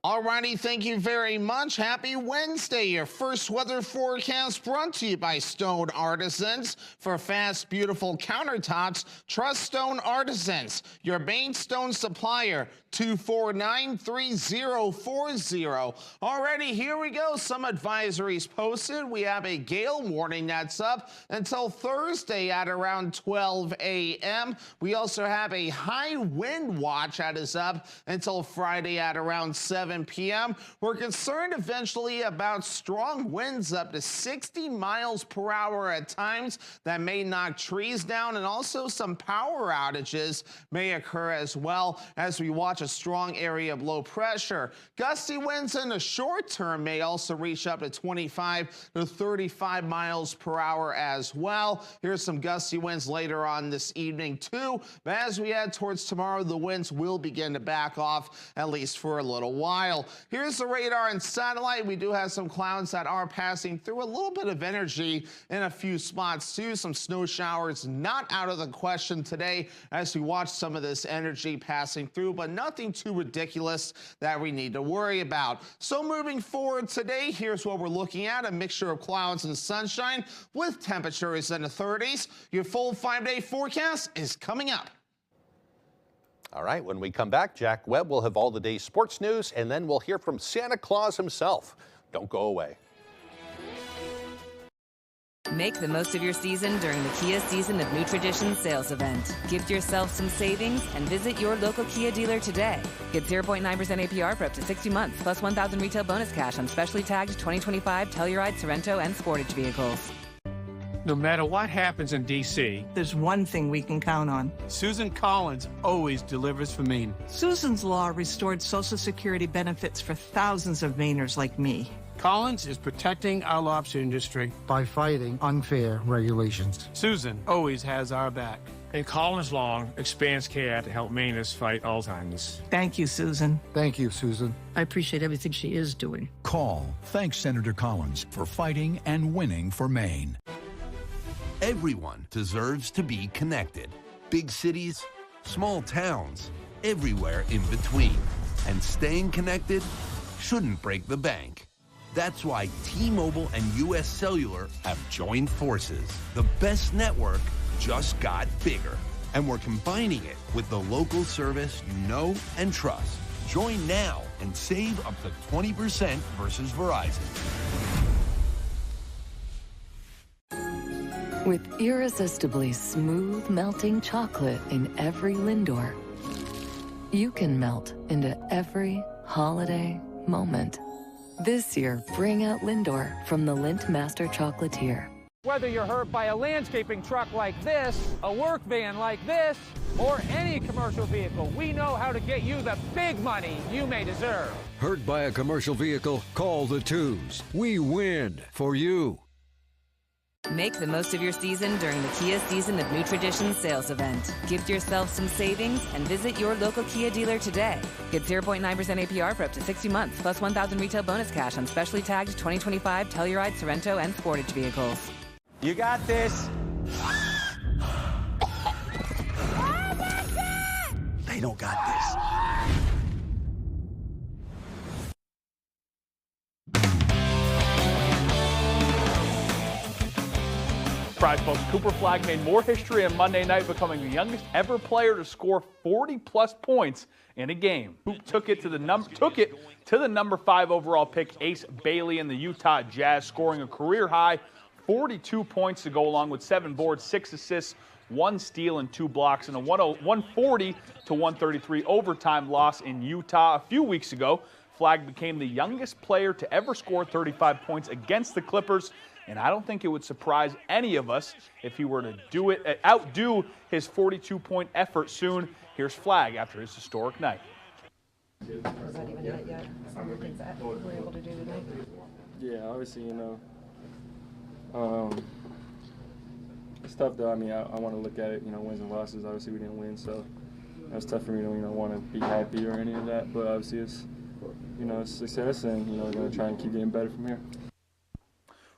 S11: All righty, thank you very much. Happy Wednesday. Your first weather forecast brought to you by Stone Artisans. For fast, beautiful countertops, trust Stone Artisans, your main stone supplier. 249-3040. Alrighty, here we go. Some advisories posted. We have a gale warning that's up until Thursday at around 12 a.m. We also have a high wind watch that is up until Friday at around 7 p.m. We're concerned eventually about strong winds up to 60 miles per hour at times that may knock trees down, and also some power outages may occur as well as we watch a strong area of low pressure. Gusty winds in the short term may also reach up to 25 to 35 miles per hour as well. Here's some gusty winds later on this evening too. But as we head towards tomorrow, the winds will begin to back off, at least for a little while. Here's the radar and satellite. We do have some clouds that are passing through, a little bit of energy in a few spots too. Some snow showers not out of the question today as we watch some of this energy passing through, but nothing too ridiculous that we need to worry about. So moving forward today, here's what we're looking at: a mixture of clouds and sunshine with temperatures in the 30s. Your full 5-day forecast is coming up.
S1: All right, when we come back, Jack Webb will have all the day's sports news, and then we'll hear from Santa Claus himself. Don't go away.
S3: Make the most of your season during the Kia Season of New Traditions sales event. Gift yourself some savings and visit your local Kia dealer today. Get 0.9% APR for up to 60 months, plus $1,000 retail bonus cash on specially tagged 2025 Telluride, Sorento, and Sportage vehicles.
S5: No matter what happens in D.C.,
S6: there's one thing we can count on.
S5: Susan Collins always delivers for Maine.
S6: Susan's Law restored Social Security benefits for thousands of Mainers like me.
S5: Collins is protecting our lobster industry
S8: by fighting unfair regulations.
S5: Susan always has our back. And Collins Law expands care to help Mainers fight Alzheimer's.
S6: Thank you, Susan.
S8: Thank you, Susan.
S6: I appreciate everything she is doing.
S9: Call. Thanks, Senator Collins, for fighting and winning for Maine.
S17: Everyone deserves to be connected. Big cities, small towns, everywhere in between. And staying connected shouldn't break the bank. That's why T-Mobile and U.S. Cellular have joined forces. The best network just got bigger. And we're combining it with the local service you know and trust. Join now and save up to 20% versus Verizon.
S7: With irresistibly smooth melting chocolate in every Lindor, you can melt into every holiday moment. This year, bring out Lindor from the Lindt Master Chocolatier.
S10: Whether you're hurt by a landscaping truck like this, a work van like this, or any commercial vehicle, we know how to get you the big money you may deserve.
S12: Hurt by a commercial vehicle? Call the Twos. We win for you.
S3: Make the most of your season during the Kia Season of New Traditions sales event. Gift yourself some savings and visit your local Kia dealer today. Get 0.9% APR for up to 60 months, plus $1,000 retail bonus cash on specially tagged 2025 Telluride, Sorento, and Sportage vehicles.
S10: You got this.
S13: They don't got this.
S14: Surprise, folks. Cooper Flagg made more history on Monday night, becoming the youngest ever player to score 40-plus points in a game. Who took it to the number 5 overall pick, Ace Bailey in the Utah Jazz, scoring a career-high 42 points to go along with 7 boards, 6 assists, 1 steal, and 2 blocks in a 140-133 overtime loss in Utah. A few weeks ago, Flagg became the youngest player to ever score 35 points against the Clippers. And I don't think it would surprise any of us if he were to outdo his 42-point effort soon. Here's Flagg after his historic night.
S20: Was that even hit yet? Some of the things that we were able to do today?
S21: Yeah, obviously, it's tough though. I mean, I want to look at it, wins and losses. Obviously, we didn't win, so it's tough for me to, want to be happy or any of that. But obviously, it's success, and we're going to try and keep getting better from here.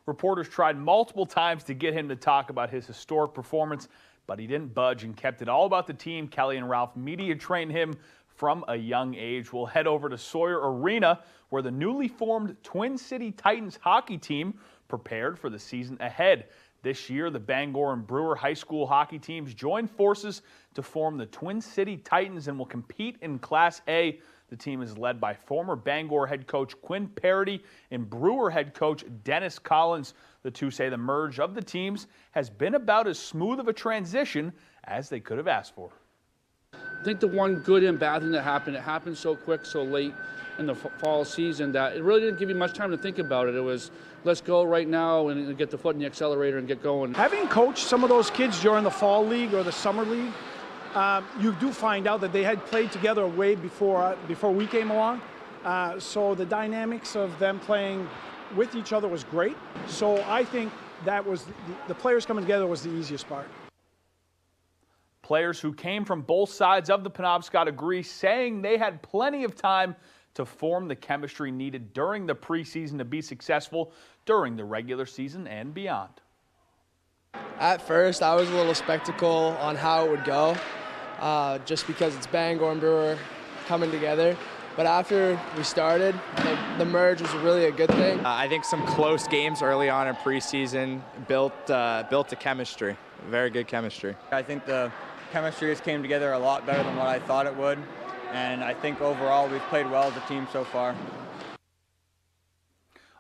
S14: Reporters tried multiple times to get him to talk about his historic performance, but he didn't budge and kept it all about the team. Kelly and Ralph media trained him from a young age. We'll head over to Sawyer Arena, where the newly formed Twin City Titans hockey team prepared for the season ahead. This year, the Bangor and Brewer high school hockey teams joined forces to form the Twin City Titans and will compete in Class A. The team is led by former Bangor head coach Quinn Parody and Brewer head coach Dennis Collins. The two say the merge of the teams has been about as smooth of a transition as they could have asked for.
S26: I think the one good and bad thing that happened, it happened so quick, so late in the fall season that it really didn't give you much time to think about it. It was, let's go right now and get the foot in the accelerator and get going.
S27: Having coached some of those kids during the fall league or the summer league, you do find out that they had played together way before we came along. So the dynamics of them playing with each other was great. So I think that was the players coming together was the easiest part.
S14: Players who came from both sides of the Penobscot agree, saying they had plenty of time to form the chemistry needed during the preseason to be successful during the regular season and beyond.
S30: At first, I was a little skeptical on how it would go, just because it's Bangor and Brewer coming together. But after we started, the merge was really a good thing.
S31: I think some close games early on in preseason built the chemistry, very good chemistry.
S32: I think the chemistry just came together a lot better than what I thought it would. And I think overall we've played well as a team so far.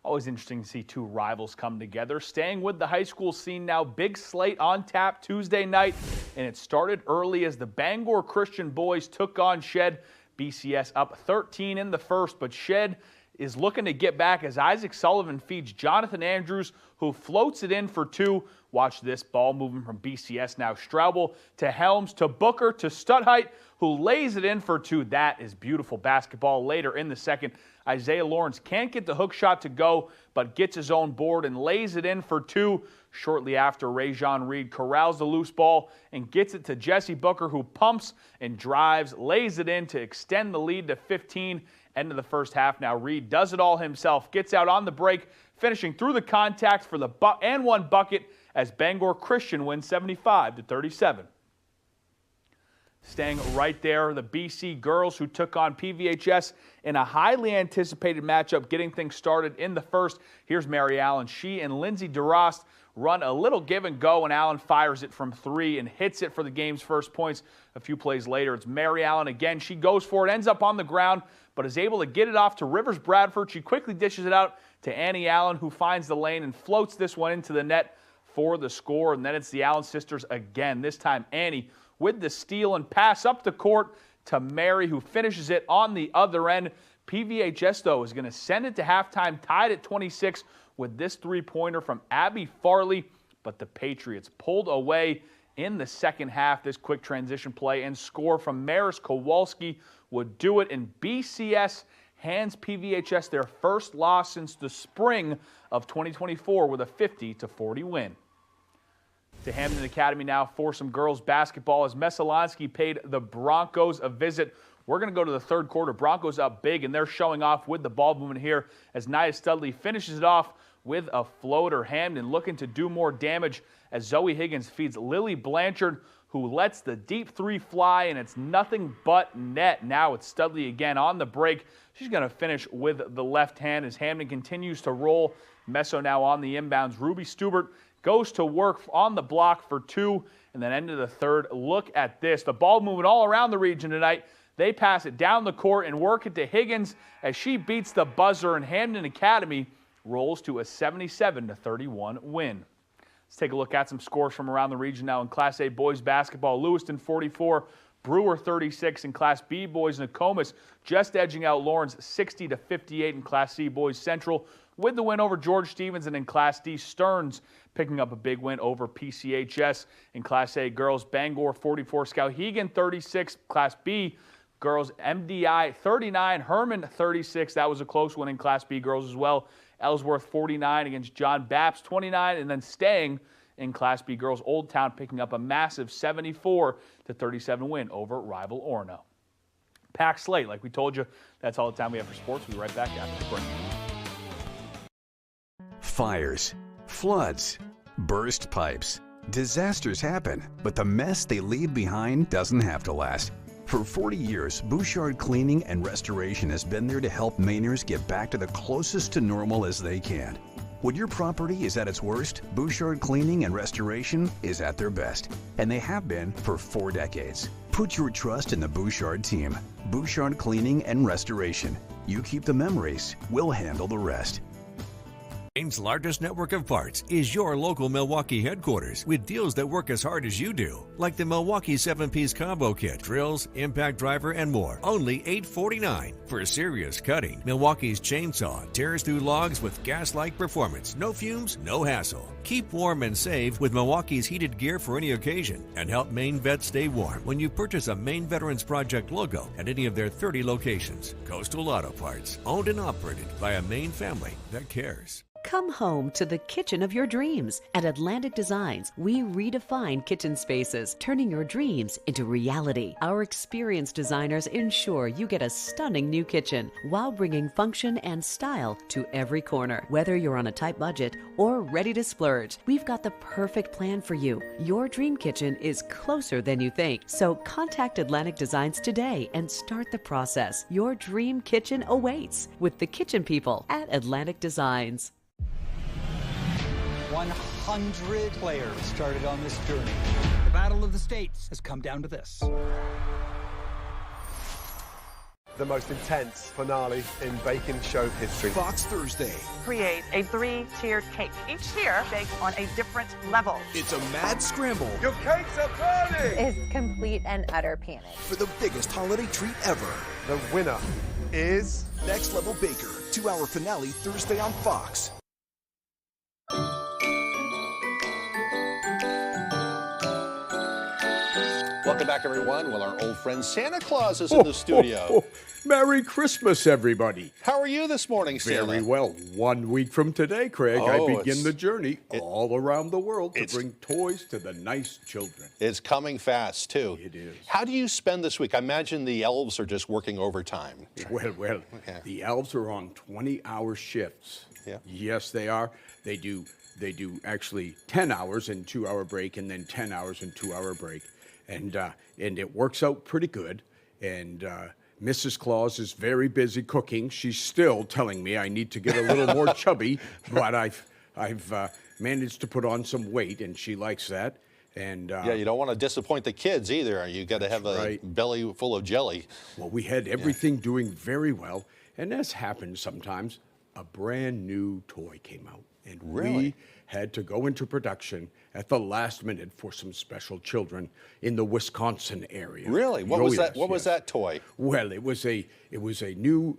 S14: Always interesting to see two rivals come together. Staying with the high school scene now, big slate on tap Tuesday night, and it started early as the Bangor Christian boys took on Shed. BCS up 13 in the first, but Shed is looking to get back as Isaac Sullivan feeds Jonathan Andrews, who floats it in for 2. Watch this ball moving from BCS now. Straubel to Helms to Booker to Studheit, who lays it in for 2. That is beautiful basketball. Later in the second, Isaiah Lawrence can't get the hook shot to go, but gets his own board and lays it in for 2. Shortly after, Rajon Reed corrals the loose ball and gets it to Jesse Booker, who pumps and drives, lays it in to extend the lead to 15. End of the first half now. Reed does it all himself, gets out on the break, finishing through the contact for the and 1 bucket as Bangor Christian wins 75-37. Staying right there, the BC girls who took on PVHS in a highly anticipated matchup, getting things started in the first. Here's Mary Allen. She and Lindsay DeRost run a little give and go, and Allen fires it from 3 and hits it for the game's first points. A few plays later, it's Mary Allen again. She goes for it, ends up on the ground, but is able to get it off to Rivers Bradford. She quickly dishes it out to Annie Allen, who finds the lane and floats this one into the net. for the score. And then it's the Allen sisters again. This time Annie with the steal and pass up the court to Mary, who finishes it on the other end. PVHS, though, is going to send it to halftime, tied at 26 with this three-pointer from Abby Farley. But the Patriots pulled away in the second half. This quick transition play and score from Maris Kowalski would do it, and BCS hands PVHS their first loss since the spring of 2024 with a 50-40 win. To Hamden Academy now for some girls basketball as Messalonsky paid the Broncos a visit. We're going to go to the third quarter. Broncos up big, and they're showing off with the ball movement here as Nia Studley finishes it off with a floater. Hamden looking to do more damage as Zoe Higgins feeds Lily Blanchard, who lets the deep three fly, and it's nothing but net. Now it's Studley again on the break. She's going to finish with the left hand as Hamden continues to roll. Meso now on the inbounds. Ruby Stubert goes to work on the block for two, and then into the third. Look at this. The ball moving all around the region tonight. They pass it down the court and work it to Higgins as she beats the buzzer, and Hamden Academy rolls to a 77-31 win. Let's take a look at some scores from around the region now in Class A boys basketball. Lewiston 44, Brewer 36. In Class B boys, Nokomis just edging out Lawrence 60-58 in Class C boys Central with the win over George Stevens. And in Class D, Stearns picking up a big win over PCHS. In Class A girls, Bangor 44, Skowhegan 36. Class B girls, MDI 39, Herman 36. That was a close one in Class B girls as well. Ellsworth 49 against John Bapps 29, and then staying in Class B girls, Old Town picking up a massive 74-37 win over rival Orono. Packed slate, like we told you. That's all the time we have for sports. We'll be right back after the break.
S2: Fires, floods, burst pipes. Disasters happen, but the mess they leave behind doesn't have to last. For 40 years, Bouchard Cleaning and Restoration has been there to help Mainers get back to the closest to normal as they can. When your property is at its worst, Bouchard Cleaning and Restoration is at their best, and they have been for 4 decades. Put your trust in the Bouchard team. Bouchard Cleaning and Restoration. You keep the memories, we'll handle the rest.
S4: Maine's largest network of parts is your local Milwaukee headquarters with deals that work as hard as you do, like the Milwaukee 7-piece combo kit, drills, impact driver, and more. Only $849 for serious cutting. Milwaukee's chainsaw tears through logs with gas-like performance. No fumes, no hassle. Keep warm and save with Milwaukee's heated gear for any occasion, and help Maine vets stay warm when you purchase a Maine Veterans Project logo at any of their 30 locations. Coastal Auto Parts, owned and operated by a Maine family that cares.
S15: Come home to the kitchen of your dreams. At Atlantic Designs, we redefine kitchen spaces, turning your dreams into reality. Our experienced designers ensure you get a stunning new kitchen while bringing function and style to every corner. Whether you're on a tight budget or ready to splurge, we've got the perfect plan for you. Your dream kitchen is closer than you think. So contact Atlantic Designs today and start the process. Your dream kitchen awaits with the kitchen people at Atlantic Designs.
S13: 100 players started on this journey. The Battle of the States has come down to this.
S16: The most intense finale in baking show history.
S18: Fox Thursday.
S19: Create a 3-tiered cake. Each tier baked on a different level.
S18: It's a mad scramble.
S16: Your cakes are burning!
S20: It's complete and utter panic.
S18: For the biggest holiday treat ever.
S16: The winner is...
S18: Next Level Baker. 2-hour finale Thursday on Fox.
S1: Welcome back, everyone. Well, our old friend Santa Claus is in the studio.
S22: Merry Christmas, everybody.
S1: How are you this morning, Santa?
S22: Very well. 1 week from today, Craig, I begin the journey all around the world to bring toys to the nice children.
S1: It's coming fast, too.
S22: It is.
S1: How do you spend this week? I imagine the elves are just working overtime.
S22: Well, the elves are on 20-hour shifts.
S1: Yeah.
S22: Yes, they are. They do actually 10 hours and 2-hour break, and then 10 hours and 2-hour break. And it works out pretty good. And Mrs. Claus is very busy cooking. She's still telling me I need to get a little more chubby, but I've managed to put on some weight, and she likes that. And
S1: yeah, you don't want to disappoint the kids either. You got to have a belly full of jelly.
S22: Well, we had everything doing very well, and as happens sometimes, a brand new toy came out, and we had to go into production at the last minute for some special children in the Wisconsin area.
S1: Really? What
S22: Oh,
S1: was
S22: yes,
S1: that? What was
S22: yes.
S1: that toy?
S22: Well, it was a new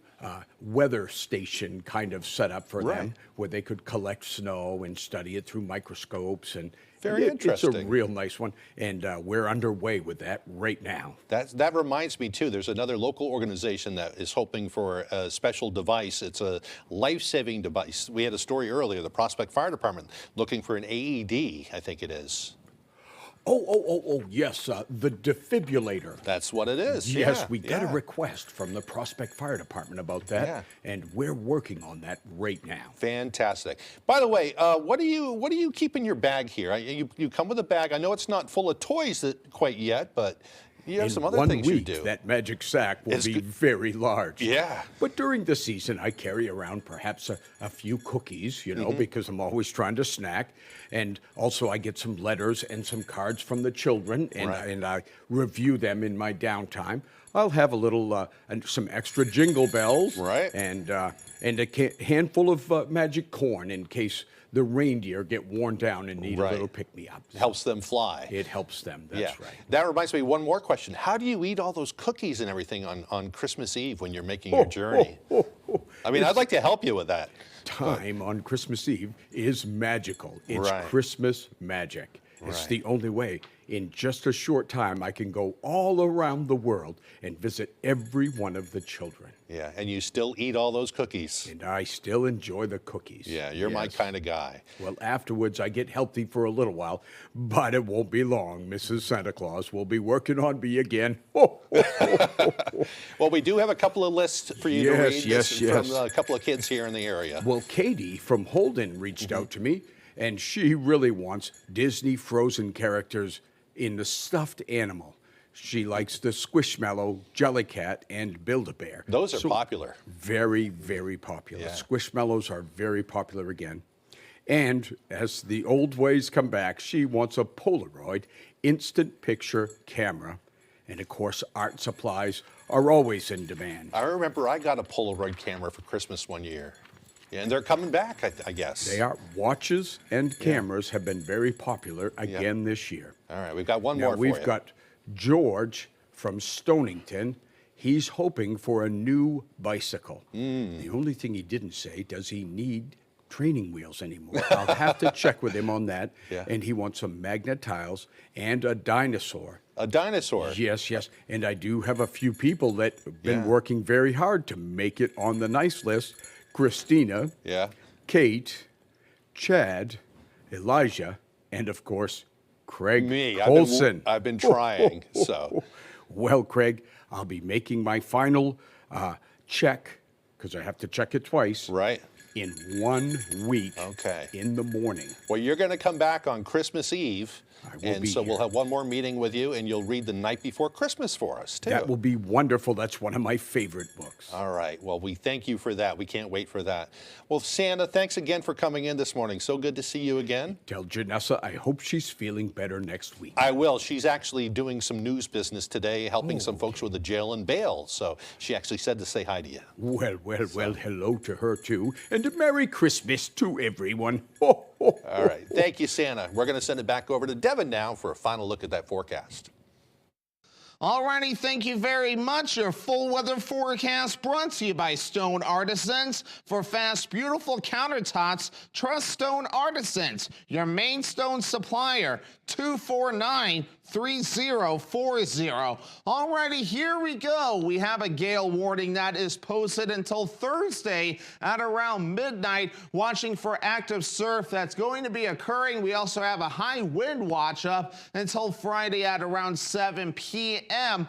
S22: weather station kind of setup for
S1: Right.
S22: them, where they could collect snow and study it through microscopes. And
S1: Very
S22: It's a
S1: interesting.
S22: real nice one, and we're underway with that right now.
S1: That reminds me too, there's another local organization that is hoping for a special device. It's a life-saving device. We had a story earlier, the Prospect Fire Department looking for an AED, I think it is.
S22: Oh, yes, the defibrillator.
S1: That's what it is.
S22: Yes,
S1: yeah,
S22: we got a
S1: yeah.
S22: request from the Prospect Fire Department about that,
S1: Yeah.
S22: and we're working on that right now.
S1: Fantastic. By the way, what do you keep in your bag here? You come with a bag. I know it's not full of toys quite yet, but you have
S22: In
S1: some other
S22: 1
S1: things
S22: week,
S1: you do.
S22: that magic sack will
S1: It's
S22: be
S1: good.
S22: very large.
S1: Yeah.
S22: But during the season, I carry around perhaps a few cookies, you know,
S1: Mhm.
S22: because I'm always trying to snack. And also I get some letters and some cards from the children, and,
S1: Right.
S22: and I review them in my downtime. I'll have a little, and some extra jingle bells.
S1: Right.
S22: And a handful of magic corn in case the reindeer get worn down and need
S1: Right.
S22: a little pick-me-up.
S1: Helps them fly.
S22: It helps them, that's
S1: Yeah.
S22: right.
S1: That reminds me, one more question. How do you eat all those cookies and everything on Christmas Eve when you're making your journey? I mean, I'd like to help you with that.
S22: Time on Christmas Eve is magical. It's
S1: Right.
S22: Christmas magic. It's
S1: Right.
S22: the only way. In just a short time, I can go all around the world and visit every one of the children.
S1: Yeah, and you still eat all those cookies.
S22: And I still enjoy the cookies.
S1: Yeah, you're my
S22: Yes.
S1: kind of guy.
S22: Well, afterwards, I get healthy for a little while, but it won't be long. Mrs. Santa Claus will be working on me again.
S1: Well, we do have a couple of lists for you to
S22: Yes,
S1: read
S22: yes,
S1: this
S22: yes.
S1: from a couple of kids here in the area.
S22: Well, Katie from Holden reached
S1: Mm-hmm.
S22: out to me, and she really wants Disney Frozen characters in the stuffed animal. She likes the Squishmallow, Jellycat, and Build-A-Bear.
S1: Those are popular.
S22: Very, very popular.
S1: Yeah.
S22: Squishmallows are very popular again. And as the old ways come back, she wants a Polaroid instant picture camera. And of course, art supplies are always in demand.
S1: I remember I got a Polaroid camera for Christmas one year. Yeah, and they're coming back, I guess.
S22: They are. Watches and cameras have been very popular again this year.
S1: All right, we've got one
S22: Now,
S1: more for
S22: we've
S1: you.
S22: got George from Stonington. He's hoping for a new bicycle. The only thing he didn't say, does he need training wheels anymore? I'll have to check with him on that.
S1: Yeah.
S22: And he wants some magnet tiles and a dinosaur.
S1: A dinosaur?
S22: Yes, yes. And I do have a few people that have been
S1: Yeah.
S22: working very hard to make it on the nice list. Christina,
S1: Yeah.
S22: Kate, Chad, Elijah, and of course, Craig
S1: Me.
S22: Colson.
S1: I've been trying, so.
S22: Well, Craig, I'll be making my final check, because I have to check it twice.
S1: Right.
S22: In 1 week.
S1: Okay.
S22: In the morning.
S1: Well, you're going to come back on Christmas Eve,
S22: will
S1: and
S22: be
S1: so we'll
S22: here.
S1: have one more meeting with you, and you'll read The Night Before Christmas for us, too.
S22: That will be wonderful. That's one of my favorite books.
S1: All right. Well, we thank you for that. We can't wait for that. Well, Santa, thanks again for coming in this morning. So good to see you again.
S22: Tell Janessa I hope she's feeling better next week.
S1: I will. She's actually doing some news business today, helping some folks with the jail and bail. So she actually said to say hi to you.
S22: Well, hello to her too. And a Merry Christmas to everyone.
S1: All right. Thank you, Santa. We're going to send it back over to Devin now for a final look at that forecast.
S5: Alrighty, thank you very much. Your full weather forecast brought to you by Stone Artisans. For fast, beautiful countertops, trust Stone Artisans, your main stone supplier, 249-3040. Alrighty, here we go. We have a gale warning that is posted until Thursday at around midnight, watching for active surf that's going to be occurring. We also have a high wind watch up until Friday at around 7 p.m.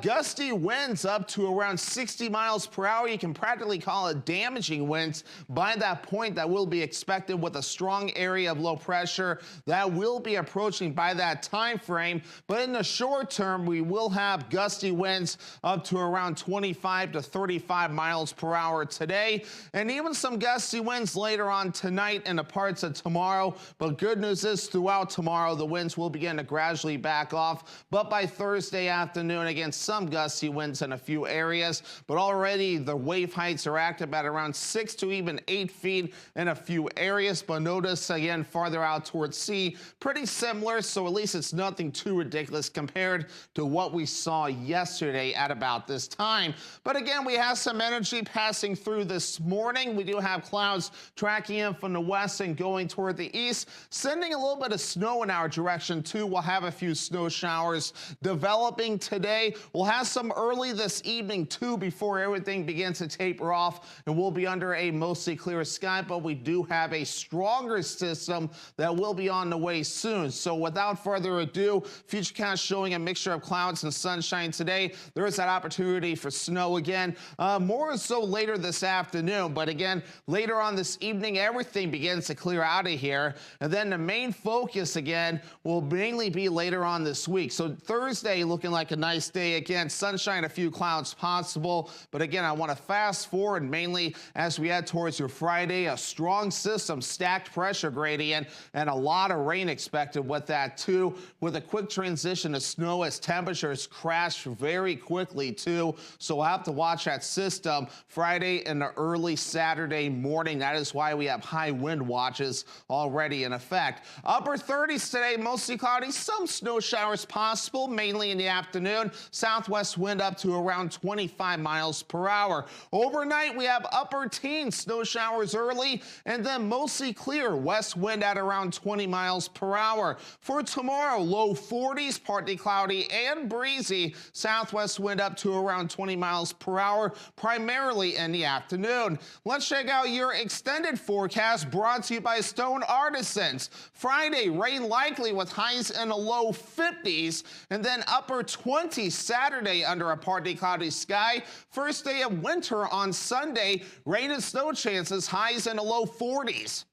S5: Gusty winds up to around 60 miles per hour. You can practically call it damaging winds by that point. That will be expected with a strong area of low pressure that will be approaching by that time frame. But in the short term, we will have gusty winds up to around 25 to 35 miles per hour today, and even some gusty winds later on tonight and the parts of tomorrow. But good news is throughout tomorrow, the winds will begin to gradually back off. But by Thursday afternoon. Again, some gusty winds in a few areas, but already the wave heights are active at around 6 to even 8 feet in a few areas. But notice again, farther out towards sea, pretty similar. So at least it's nothing too ridiculous compared to what we saw yesterday at about this time. But again, we have some energy passing through this morning. We do have clouds tracking in from the west and going toward the east, sending a little bit of snow in our direction too. We'll have a few snow showers developing today. We'll have some early this evening too before everything begins to taper off, and we'll be under a mostly clear sky. But we do have a stronger system that will be on the way soon. So without further ado, Futurecast showing a mixture of clouds and sunshine today. There is that opportunity for snow again, more so later this afternoon. But again, later on this evening, everything begins to clear out of here. And then the main focus again will mainly be later on this week. So Thursday looking like a nice day again, sunshine, a few clouds possible. But again, I want to fast forward mainly as we head towards your Friday, a strong system, stacked pressure gradient, and a lot of rain expected with that too, with a quick transition to snow as temperatures crash very quickly too. So we'll have to watch that system Friday and the early Saturday morning. That is why we have high wind watches already in effect. Upper 30s today, mostly cloudy, some snow showers possible, mainly in the afternoon. Southwest wind up to around 25 miles per hour. Overnight, we have upper teens, snow showers early, and then mostly clear. West wind at around 20 miles per hour. For tomorrow, low 40s, partly cloudy and breezy. Southwest wind up to around 20 miles per hour, primarily in the afternoon. Let's check out your extended forecast brought to you by Stone Artisans. Friday, rain likely with highs in the low 50s, and then upper 20s Saturday under a partly cloudy sky. First day of winter on Sunday, rain and snow chances, highs in the low 40s.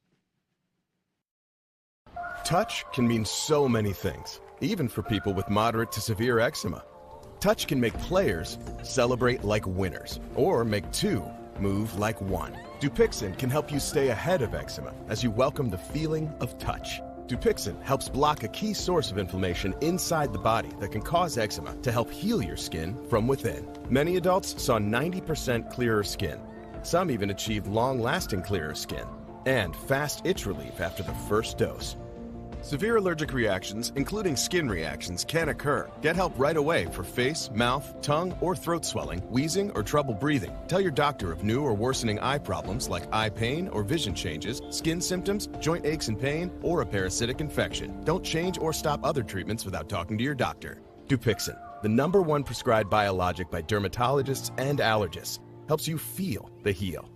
S6: Touch can mean so many things, even for people with moderate to severe eczema. Touch can make players celebrate like winners, or make two move like one. Dupixent can help you stay ahead of eczema as you welcome the feeling of touch. Dupixent helps block a key source of inflammation inside the body that can cause eczema to help heal your skin from within. Many adults saw 90% clearer skin. Some even achieved long-lasting clearer skin and fast itch relief after the first dose. Severe allergic reactions, including skin reactions, can occur. Get help right away for face, mouth, tongue, or throat swelling, wheezing, or trouble breathing. Tell your doctor of new or worsening eye problems like eye pain or vision changes, skin symptoms, joint aches and pain, or a parasitic infection. Don't change or stop other treatments without talking to your doctor. Dupixent, the #1 prescribed biologic by dermatologists and allergists, helps you feel the heal.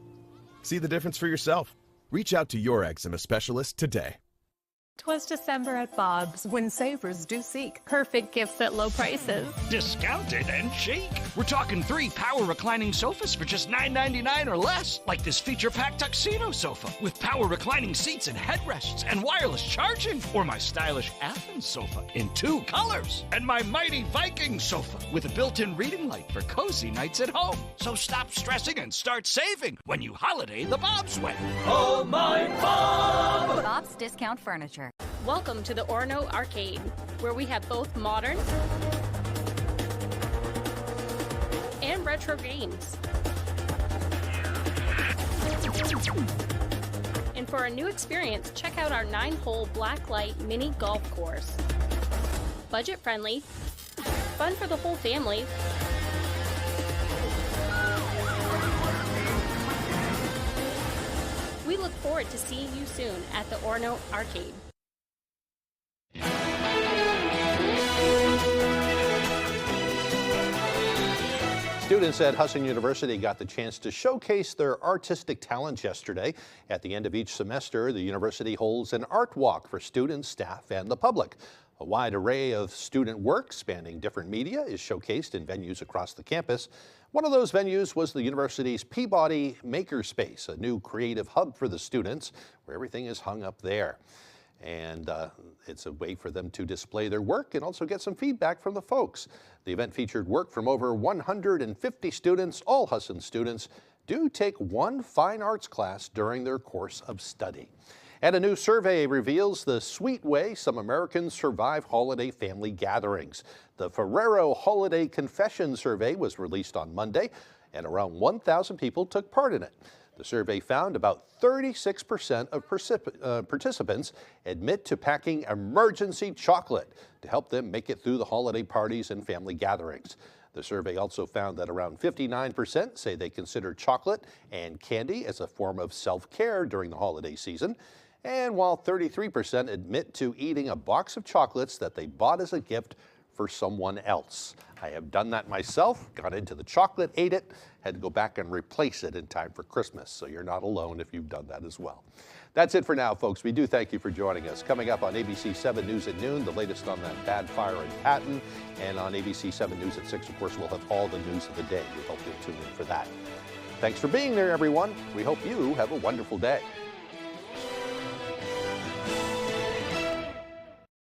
S6: See the difference for yourself. Reach out to your eczema specialist today.
S7: 'Twas December at Bob's when savers do seek perfect gifts at low prices.
S8: Discounted and chic. We're talking 3 power reclining sofas for just $9.99 or less, like this feature-packed tuxedo sofa with power reclining seats and headrests and wireless charging, or my stylish Athens sofa in 2 colors, and my mighty Viking sofa with a built-in reading light for cozy nights at home. So stop stressing and start saving when you holiday the Bob's way.
S9: Oh my Bob! Bob's Discount Furniture.
S11: Welcome to the Orono Arcade, where we have both modern and retro games. And for a new experience, check out our 9-hole blacklight mini golf course. Budget friendly, fun for the whole family. We look forward to seeing you soon at the Orono Arcade.
S1: Students at Husson University got the chance to showcase their artistic talents yesterday. At the end of each semester, the university holds an art walk for students, staff, and the public. A wide array of student work spanning different media is showcased in venues across the campus. One of those venues was the university's Peabody Makerspace, a new creative hub for the students where everything is hung up there. And it's a way for them to display their work and also get some feedback from the folks. The event featured work from over 150 students. All Husson students do take one fine arts class during their course of study. And a new survey reveals the sweet way some Americans survive holiday family gatherings. The Ferrero Holiday Confession Survey was released on Monday, and around 1,000 people took part in it. The survey found about 36% of participants admit to packing emergency chocolate to help them make it through the holiday parties and family gatherings. The survey also found that around 59% say they consider chocolate and candy as a form of self-care during the holiday season. And while 33% admit to eating a box of chocolates that they bought as a gift for someone else. I have done that myself, got into the chocolate, ate it, had to go back and replace it in time for Christmas. So you're not alone if you've done that as well. That's it for now, folks. We do thank you for joining us. Coming up on ABC 7 News at noon, the latest on that bad fire in Patton. And on ABC 7 News at 6, of course, we'll have all the news of the day. We hope you'll tune in for that. Thanks for being there, everyone. We hope you have a wonderful day.